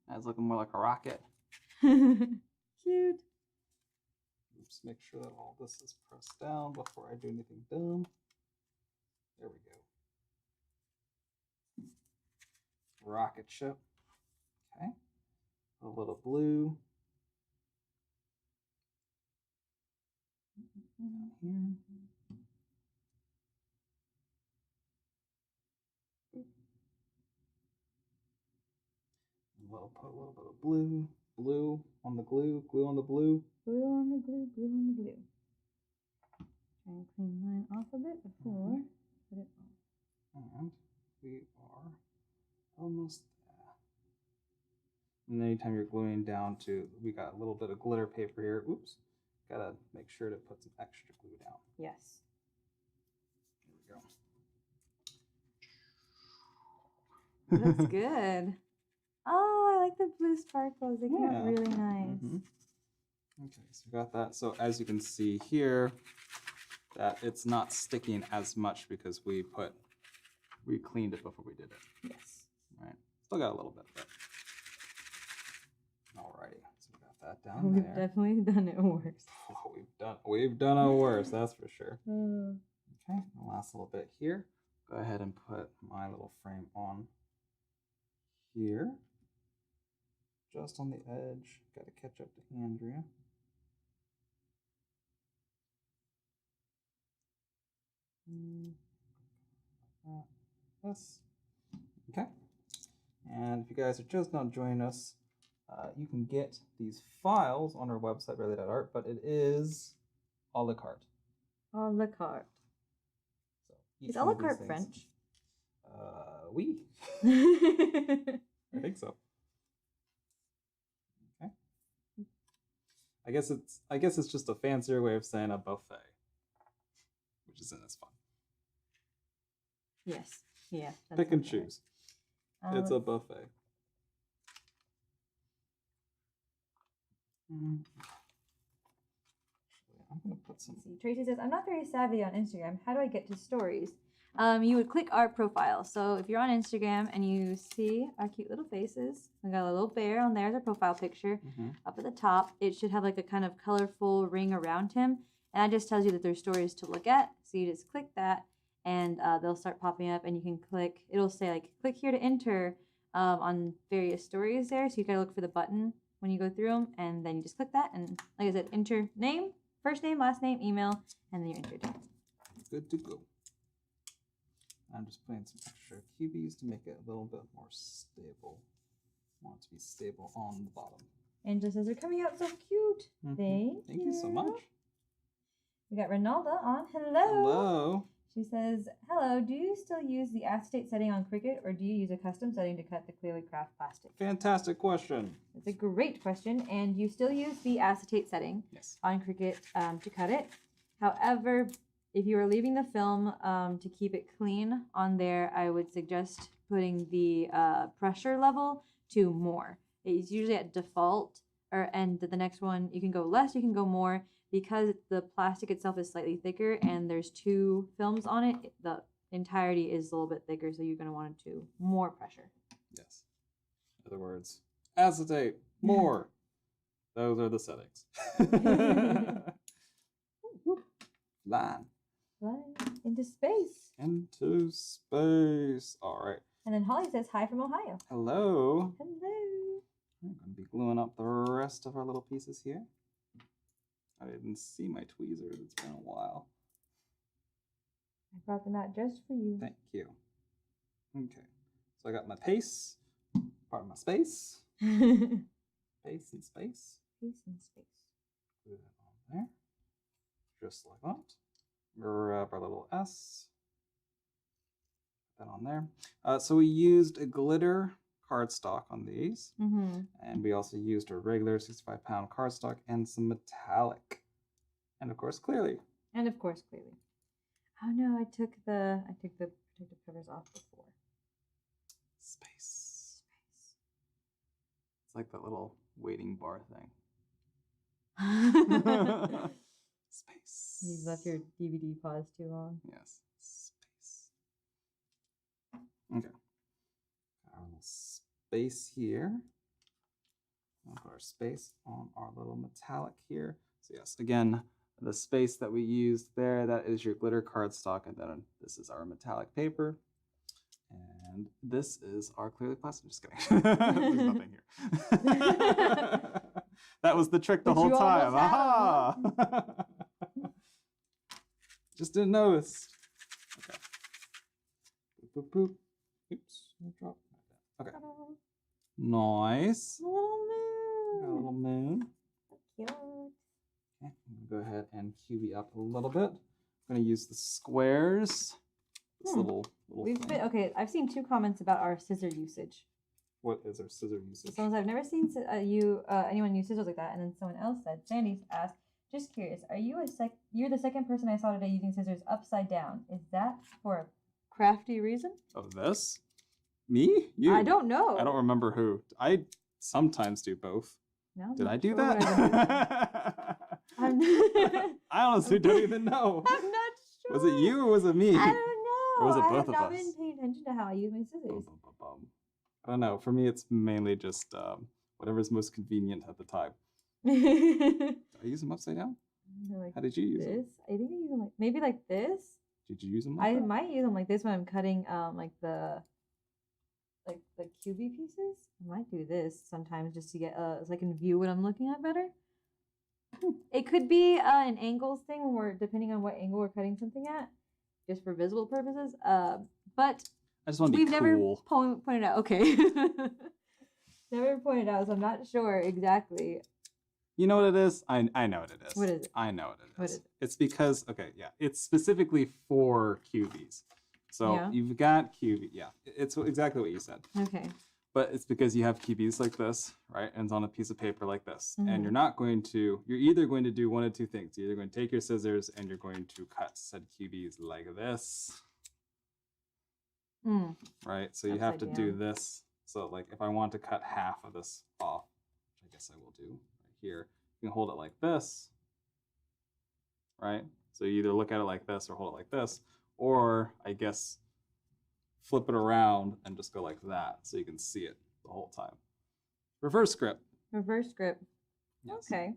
That's looking more like a rocket. Cute. Just make sure that all this is pressed down before I do anything dumb. There we go. Rocket ship. Okay. A little blue. Down here. Put a little bit of blue on the glue on the blue. Blue on the glue, blue on the glue. Try and clean mine off a bit before put it on. And we are almost there. And anytime you're gluing down to, we got a little bit of glitter paper here. Oops. Gotta make sure to put some extra glue down. Yes. There we go. That's good. Oh, I like the blue sparkles. They came out really nice. Okay, so we got that. So as you can see here, that it's not sticking as much because we cleaned it before we did it. Yes. Right. Still got a little bit of it. Alrighty, so we got that down there. We've definitely done it worse. Oh, we've done our worst, that's for sure. Okay, the last little bit here. Go ahead and put my little frame on here. Just on the edge. Got to catch up to Andrea. This. Okay. And if you guys are just not joining us, you can get these files on our website, really.art, but it is a la carte. A la carte. So is a la carte French? Oui. I think so. Okay. I guess it's just a fancier way of saying a buffet, which isn't as fun. Yes. Yeah. Pick and choose. It's a buffet. I'm going to put some... Tracy says, I'm not very savvy on Instagram. How do I get to stories? You would click our profile. So if you're on Instagram and you see our cute little faces, we got a little bear on there as our profile picture. Up at the top, it should have like a kind of colorful ring around him. And that just tells you that there's stories to look at. So you just click that and they'll start popping up and you can click. It'll say like, click here to enter on various stories there. So you got to look for the button when you go through them, and then you just click that, and like I said, enter name, first name, last name, email, and then you're entered. Good to go. I'm just putting some extra cubies to make it a little bit more stable. I want it to be stable on the bottom. And just as they're coming out so cute. Thank you so much. We got Ronalda on. Hello. Hello. She says, hello, do you still use the acetate setting on Cricut, or do you use a custom setting to cut the clearly craft plastic? Fantastic question. It's a great question, and you still use the acetate setting on Cricut to cut it. However, if you are leaving the film to keep it clean on there, I would suggest putting the pressure level to more. It's usually at default, and the next one, you can go less, you can go more. Because the plastic itself is slightly thicker and there's 2 films on it, the entirety is a little bit thicker, so you're going to want to do more pressure. Yes. In other words, acetate, more. Those are the settings. Line. Into space. Into space. All right. And then Holly says, hi from Ohio. Hello. Hello. I'm going to be gluing up the rest of our little pieces here. I didn't see my tweezers. It's been a while. I brought them out just for you. Thank you. Okay. So I got my pace, part of my space. Pace and space. Pace and space. Put that on there. Just like that. Grab our little S. Put that on there. So we used a glitter cardstock on these. Mm-hmm. And we also used a regular 65-pound cardstock and some metallic. And of course, clearly. And of course, clearly. Oh no, I took the protective covers off before. Space. It's like that little waiting bar thing. Space. You've left your DVD pause too long. Yes. Space. Okay. Our little space here. We'll put our space on our little metallic here. So yes, again, the space that we used there, that is your glitter cardstock, and then this is our metallic paper. And this is our clearly plastic. Just kidding. There's nothing here. That was the trick the whole time. Aha! Just didn't notice. Okay. Boop, boop, boop. Oops. Drop. Okay. Nice. A little moon. Got a little moon. Cute. Okay, I'm gonna go ahead and QB up a little bit. I'm gonna use the squares. This little thing. Okay, I've seen 2 comments about our scissor usage. What is our scissor usage? Someone said, I've never seen anyone use scissors like that. And then someone else said, Sandy asked, just curious, you're the second person I saw today using scissors upside down. Is that for a crafty reason? Of this? Me? You? I don't know. I don't remember who. I sometimes do both. No, Did I do sure that? I honestly don't even know. I'm not sure. Was it you or was it me? I don't know. Or was it both I have of not us? been paying attention to how I use my scissors. I don't know. For me, it's mainly just whatever's most convenient at the time. Like I use them upside down? How did you use them? this? I think I use them maybe like this. Did you use them like I that? might use them like this when I'm cutting like the QB pieces. I might do this sometimes just to get so I can view what I'm looking at better. It could be an angles thing when we're depending on what angle we're cutting something at, just for visual purposes. But I just want to be we've cool. never pointed out. Okay, never pointed out, so I'm not sure exactly. You know what it is? I know what it is. What is it? I know what it is. What is it? It's because, okay, yeah, it's specifically for QBs. So Yeah. you've got QB, yeah, it's exactly what you said. Okay. But it's because you have QBs like this, right? And it's on a piece of paper like this. Mhm. And you're either going to do one of two things. You're either going to take your scissors and you're going to cut said QBs like this, right? So you have to Upside do down. this. So like if I want to cut half of this off, which I guess I will do right here, you can hold it like this, right? So you either look at it like this or hold it like this, or I guess flip it around and just go like that so you can see it the whole time. Reverse grip. Reverse grip. Yes. Okay.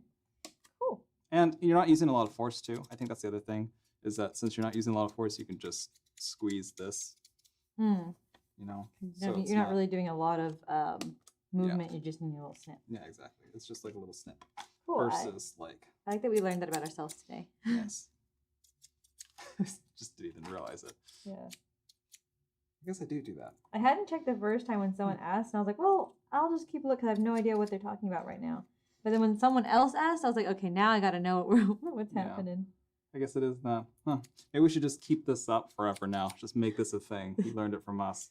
Cool. And you're not using a lot of force too. I think that's the other thing, is that since you're not using a lot of force, you can just squeeze this, you know. So it's You're not really doing a lot of movement. You're just doing a little snip. Yeah, exactly. It's just like a little snip. Cool. Versus like. I like that we learned that about ourselves today. Yes. Just didn't even realize it. Yeah. I guess I do that. I hadn't checked the first time when someone asked, and I was like, well, I'll just keep a look because I have no idea what they're talking about right now. But then when someone else asked, I was like, okay, now I got to know what's happening. I guess it is that. Huh. Maybe we should just keep this up forever now. Just make this a thing. You learned it from us.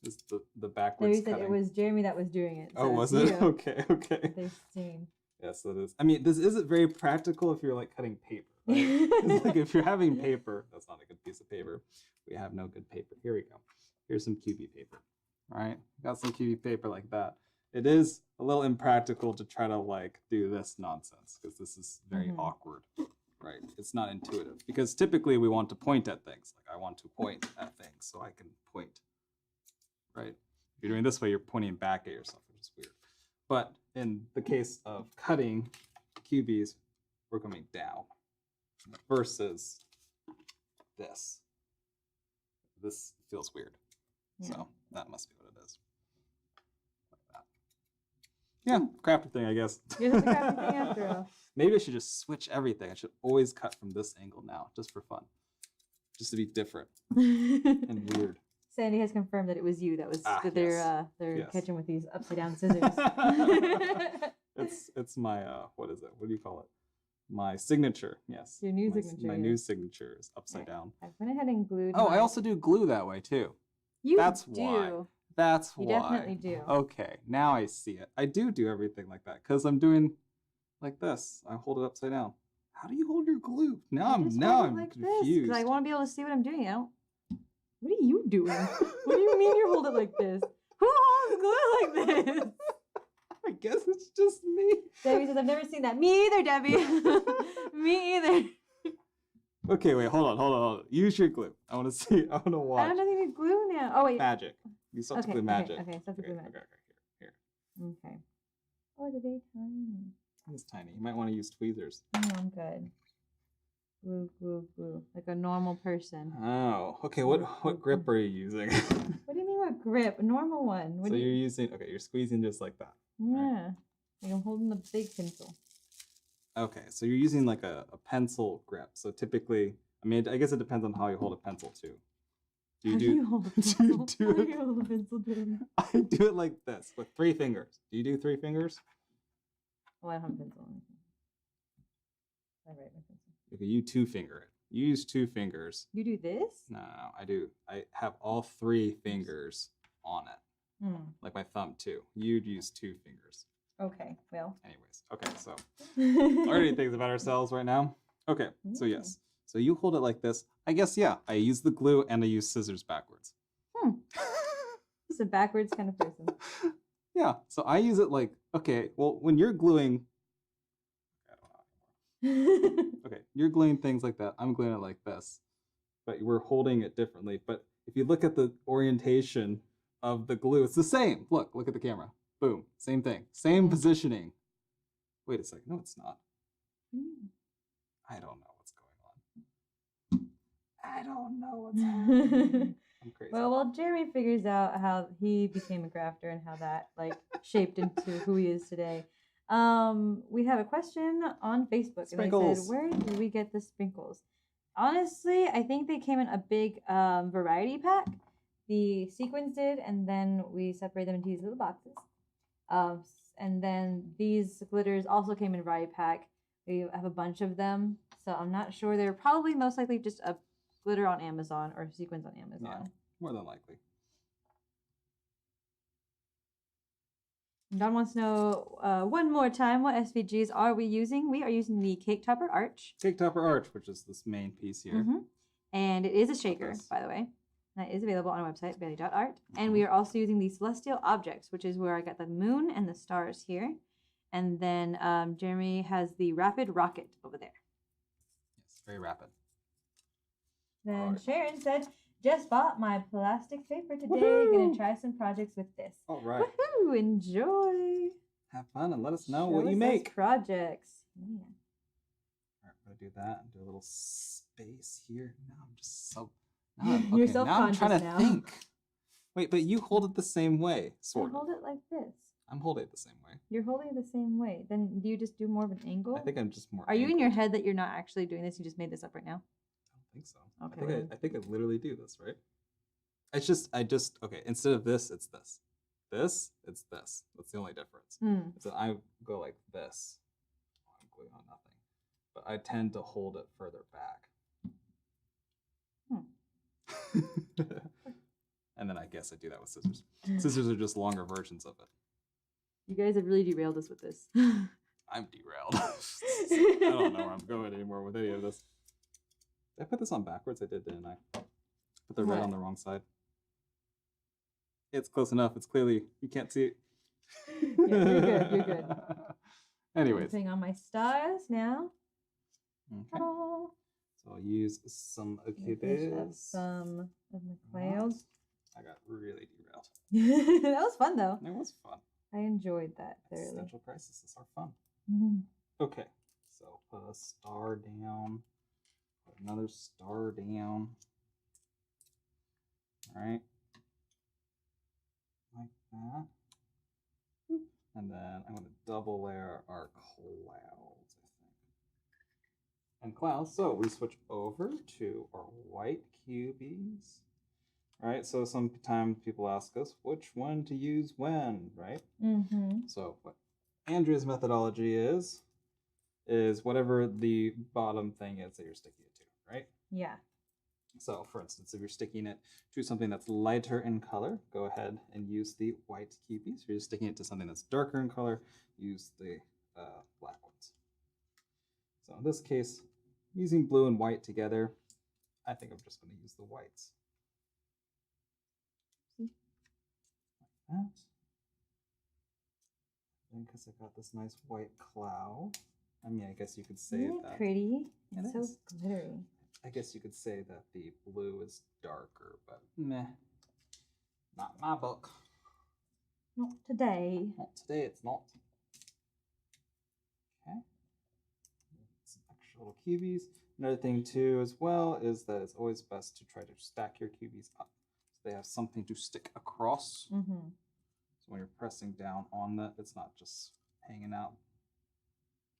It's the backwards They said it was Jeremy that was doing it. Oh, was it? Okay, okay. They've seen. Yes, it is. I mean, this isn't very practical if you're like cutting paper. Right? 'Cause, like if you're having paper, that's not a good piece of paper. We have no good paper. Here we go. Here's some QB paper. All right, got some QB paper like that. It is a little impractical to try to like do this nonsense because this is very awkward, right? It's not intuitive because typically we want to point at things. Like I want to point at things so I can point, right? If you're doing this way, you're pointing back at yourself, which is weird. But in the case of cutting QBs, we're coming down versus this. This feels weird. Yeah. So that must be what it is. Like that. Yeah, crafty thing, I guess. You're just a crafty thing after all. Maybe I should just switch everything. I should always cut from this angle now, just for fun. Just to be different and weird. Sandy has confirmed that it was you that was they're Yes. catching with these upside down scissors. It's my what is it? What do you call it? My signature. Yes. Your new signature. My yeah. new signature is upside down. I went ahead and glued. Oh, I mine. also do glue that way too. You That's do. why. That's You why. definitely do. Okay, now I see it. I do everything like that because I'm doing like this. I hold it upside down. How do you hold your glue? Now I'm like confused. because I want to be able to see what I'm doing. I don't. What are you doing? What do you mean you hold it like this? Who holds glue like this? I guess it's just me. Debbie says, I've never seen that. Me either, Debbie. Me either. Okay, wait, hold on. Use your glue. I want to see. I want to watch. I don't have anything to glue now. Oh, wait. Magic. You still have to glue magic. Okay, so I have to glue magic. Here. Okay. Oh, they're very tiny. It's tiny. You might want to use tweezers. No, I'm good. Glue. Like a normal person. Oh, okay. What grip are you using? What do you mean what grip? A normal one. So you're using, okay, you're squeezing just like that. Yeah. Right? Like I'm holding the big pencil. Okay, so you're using like a pencil grip. So typically, I mean, I guess it depends on how you hold a pencil too. How do you hold a pencil? How do you hold a pencil, David? I do it like this with 3 fingers. Do you do 3 fingers? Oh, I don't have a pencil. I write my pencil. Okay, you 2-finger it. You use 2 fingers. You do this? No, I do. I have all 3 fingers on it. Like my thumb too. You'd use 2 fingers. Okay, well. Anyways, okay, so learning things about ourselves right now. Okay, so yes. So you hold it like this. I guess, yeah, I use the glue and I use scissors backwards. Just a backwards kind of person. Yeah, so I use it like, okay, well, when you're gluing, okay, you're gluing things like that. I'm gluing it like this, but we're holding it differently. But if you look at the orientation of the glue, it's the same. Look at the camera. Boom, same thing, same positioning. Wait a second, no, it's not. I don't know what's going on. I don't know what's happening. I'm crazy. Well, while Jeremy figures out how he became a grafter and how that like shaped into who he is today, we have a question on Facebook. Sprinkles. And they said, where do we get the sprinkles? Honestly, I think they came in a big variety pack. The sequins did, and then we separated them into these little boxes. And then these glitters also came in a variety pack. We have a bunch of them, so I'm not sure. They're probably most likely just a glitter on Amazon or sequins on Amazon. Yeah, more than likely. Don wants to know one more time, what SVGs are we using? We are using the Cake Topper Arch. Cake Topper Arch, which is this main piece here. And it is a shaker, by the way. That is available on our website, bailey.art. And we are also using the Celestial Objects, which is where I got the moon and the stars here. And then Jeremy has the Rapid Rocket over there. Yes, very rapid. Then Sharon said, just bought my plastic paper today. Gonna try some projects with this. All right. Woohoo! Enjoy. Have fun and let us know what you make. Projects. Yeah. All right, we're gonna do that and do a little space here. Now I'm just so. You're now I'm trying to now. think. Wait, but you hold it the same way, sort of. I hold it like this. I'm holding it the same way. You're holding it the same way. Then do you just do more of an angle? I think I'm just more. Are you in your head that you're not actually doing this? You just made this up right now? I don't think so. Okay. I think I literally do this, right? Okay, instead of this, it's this. This, it's this. That's the only difference. So I go like this. I'm gluing on nothing. But I tend to hold it further back. And then I guess I do that with scissors. Scissors are just longer versions of it. You guys have really derailed us with this. I'm derailed. I don't know where I'm going anymore with any of this. Did I put this on backwards? I did, didn't I? Put the red on the wrong side. It's close enough. It's clearly, you can't see it. Yeah, you're good. Anyways. I'm putting on my stars now. Okay. So I'll use some Some of my clouds. I got really derailed. That was fun though. It was fun. I enjoyed that thoroughly. Existential crises are fun. Okay, so put a star down. Put another star down. All right. Like that. And then I'm going to double layer our clouds, I think. And clouds, so we switch over to our white cubies. All right, so sometimes people ask us which one to use when, right? So what Andrea's methodology is whatever the bottom thing is that you're sticking it to, right? Yeah. So for instance, if you're sticking it to something that's lighter in color, go ahead and use the white cubies. If you're sticking it to something that's darker in color, use the black ones. So in this case, using blue and white together, I think I'm just going to use the whites. Like that. And because I got this nice white cloud, I mean, I guess you could say Isn't that. Pretty. It's so is. glittery. I guess you could say that the blue is darker, but meh. Not my book. Not today. Not today, it's not. Okay. Some extra little cubies. Another thing too as well is that it's always best to try to stack your cubies up so they have something to stick across. Mm-hmm. So when you're pressing down on that, it's not just hanging out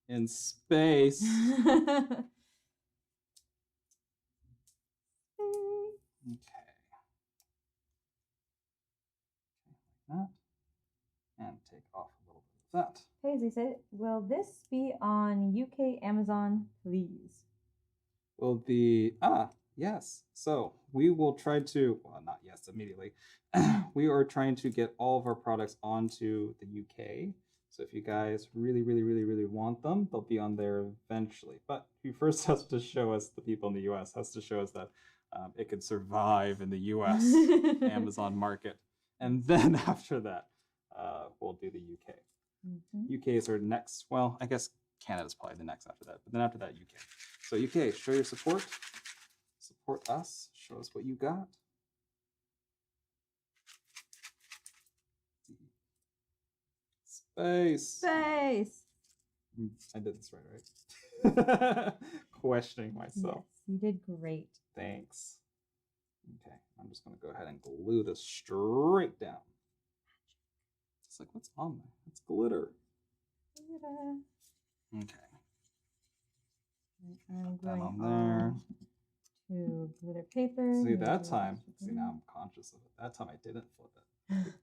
in space. Okay. Like that. And take off a little bit of that. Paisley said, will this be on UK Amazon, please? Will yes. So we will try to, well, not yes, immediately. We are trying to get all of our products onto the UK. So if you guys really, really, really, really want them, they'll be on there eventually. But you first have to show us, the people in the US, has to show us that it could survive in the US Amazon market. And then after that, we'll do the UK. Mm-hmm. UK is our next, well, I guess Canada's probably the next after that. But then after that, UK. So UK, show your support. Support us. Show us what you got. Space. Space. I did this right? Questioning myself. Yes, you did great. Thanks. Okay, I'm just going to go ahead and glue this straight down. It's like, what's on there? It's glitter. Glitter. Okay. I'm Put that going on there. To glitter paper. See, that time, see, now I'm conscious of it. That time I didn't flip it.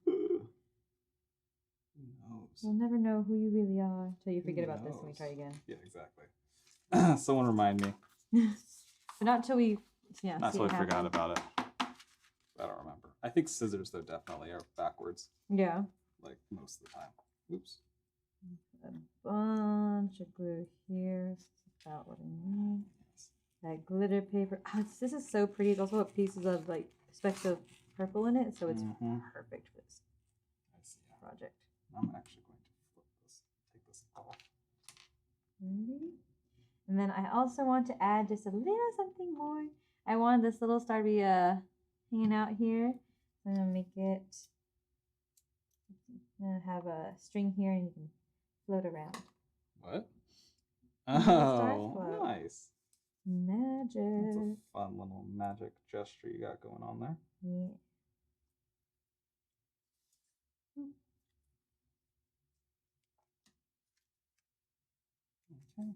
Who knows? You'll never know who you really are until you forget Who about this and we knows? try again. Yeah, exactly. Someone remind me. But not until we, yeah. Not until I forgot about it. I don't remember. I think scissors, though, definitely are backwards. Yeah. Like, most of the time. Oops. A bunch of glue here. That's about what I need. That glitter paper. Oh, this is so pretty. It's also got pieces of, like, specks of purple in it, so it's perfect for this project. I'm actually going to flip this, take this off. Ready? And then I also want to add just a little something more. I want this little star to be hanging out here. I'm gonna make it. I'm gonna have a string here, and you can float around. What? Oh, nice. Magic. That's a fun little magic gesture you got going on there. Yeah. Okay,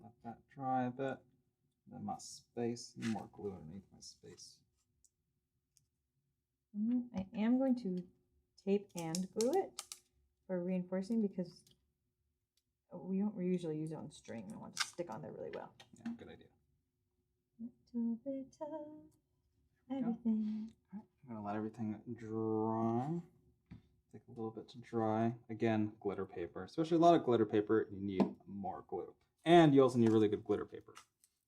let that dry a bit. Then my space, more glue underneath my space. I am going to tape and glue it for reinforcing because we don't usually use it on string. I want to stick on there really well. Yeah, good idea. Little bit of everything. All right, I'm gonna let everything dry. Take a little bit to dry. Again, glitter paper. Especially a lot of glitter paper, you need more glue. And you also need really good glitter paper.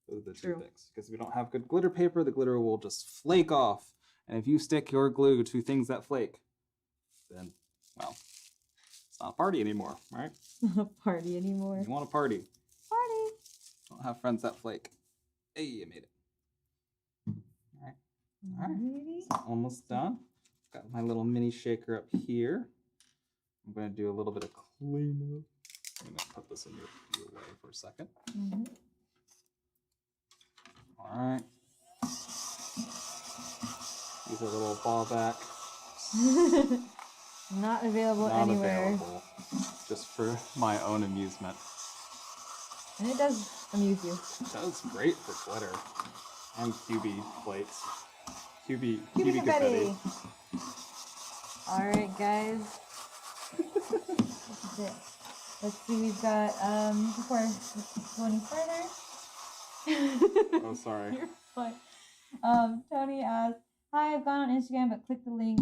Those are the two things. Because if you don't have good glitter paper, the glitter will just flake off. And if you stick your glue to things that flake, then, well, it's not a party anymore, right? Not a party anymore. You want a party. Party. Don't have friends that flake. Hey, you made it. All right. All right. So almost done. Got my little mini shaker up here. I'm going to do a little bit of cleanup. I'm going to put this in your way for a second. All right. These are little ball back. Not available Not anywhere. available. Just for my own amusement. And it does amuse you. It does great for glitter and QB flakes. QB confetti. confetti. All right, guys. This is it. Let's see. We've got before we go any further. Oh, sorry. You're fine. Tony asked, "Hi, I've gone on Instagram, but click the link.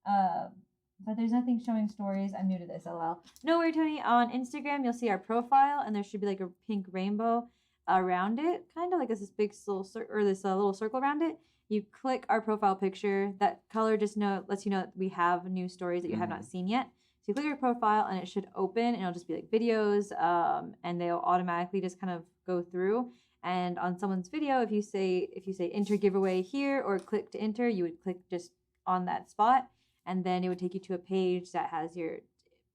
But there's nothing showing stories. I'm new to this. LOL." No worry, Tony. On Instagram, you'll see our profile, and there should be like a pink rainbow around it, kind of like this big little little circle around it. You click our profile picture. That color just lets you know that we have new stories that you have not seen yet. So you click your profile, and it should open, and it'll just be like videos, and they'll automatically just kind of go through. And on someone's video, if you say enter giveaway here or click to enter, you would click just on that spot, and then it would take you to a page that has your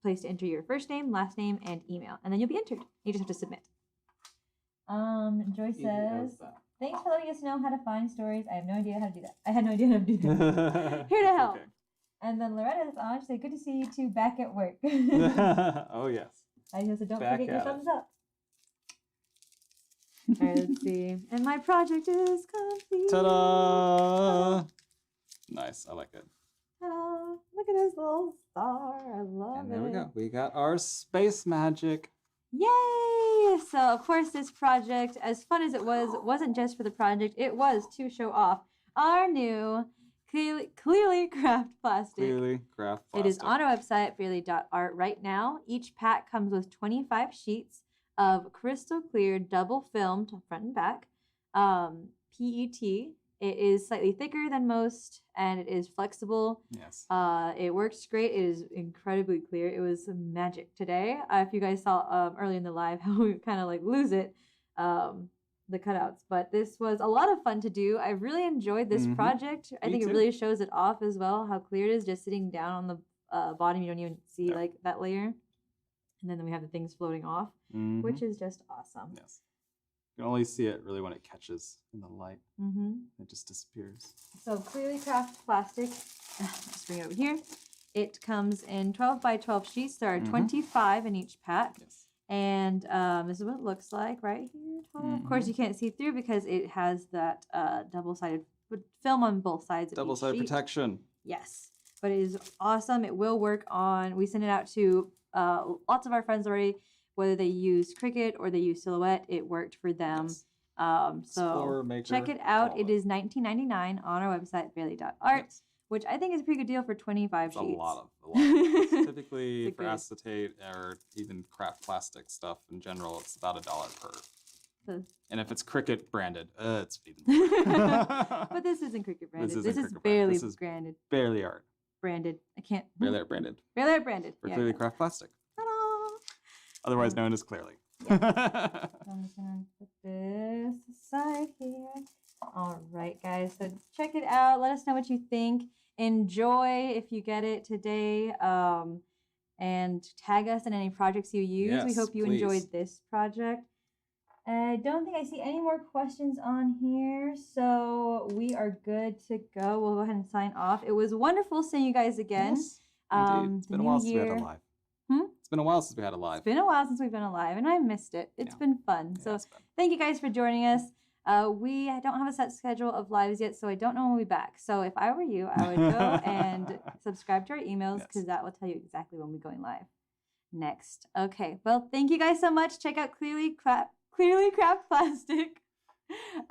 place to enter your first name, last name, and email, and then you'll be entered. You just have to submit. Joy says, "Thanks for letting us know how to find stories. I have no idea how to do that. I had no idea how to do that. Here to help." Okay. And then Loretta's on. She said, "Good to see you two back at work." Oh, yes. I just said, "Don't forget your thumbs up." All right, let's see. And my project is complete. Ta-da! Nice. I like it. Ta-da! Look at this little star. I love it. And there we go. We got our space magic. Yay! So, of course, this project, as fun as it was, wasn't just for the project. It was to show off our new Clearly Craft Plastic. Clearly Craft Plastic. It is on our website, clearly.art, right now. Each pack comes with 25 sheets of crystal clear, double filmed front and back PET. It is slightly thicker than most, and it is flexible. Yes. It works great. It is incredibly clear. It was magic today. If you guys saw early in the live how we kind of like lose it, the cutouts. But this was a lot of fun to do. I really enjoyed this project. I think it really shows it off as well, how clear it is just sitting down on the bottom. You don't even see like that layer. And then we have the things floating off, which is just awesome. Yes. You can only see it really when it catches in the light. It just disappears. So Clearly Craft Plastic, let's bring it over here. It comes in 12 by 12 sheets. There are 25 in each pack. Yes. And this is what it looks like right here. Of course, you can't see through because it has that double-sided film on both sides of double-sided protection. Yes. But it is awesome. It will work on, we send it out to lots of our friends already, whether they use Cricut or they use Silhouette. It worked for them. Yes. So check it out. It is $19.99 on our website, fairly.art, which I think is a pretty good deal for 25 sheets. A lot of typically for acetate or even craft plastic stuff in general, it's about $1 per. And if it's Cricut branded, it's even more. But this isn't Cricut branded. This is barely branded. Barely art. Branded. I can't. Barely art branded. Barely art branded. For Clearly Craft Plastic. Ta-da! Otherwise known as Clearly. I'm just going to put this aside here. All right, guys. So check it out. Let us know what you think. Enjoy if you get it today. And tag us in any projects you use. Yes, we hope you enjoyed this project. I don't think I see any more questions on here, so we are good to go. We'll go ahead and sign off. It was wonderful seeing you guys again. Yes, indeed. It's been a while since we had a live. It's been a while since we had a live. It's been a while since we've been alive, and I missed it. It's been fun. So thank you guys for joining us. We don't have a set schedule of lives yet, so I don't know when we'll be back. So if I were you, I would go and subscribe to our emails because that will tell you exactly when we're going live next. Okay. Well, thank you guys so much. Check out Clearly Craft Plastic.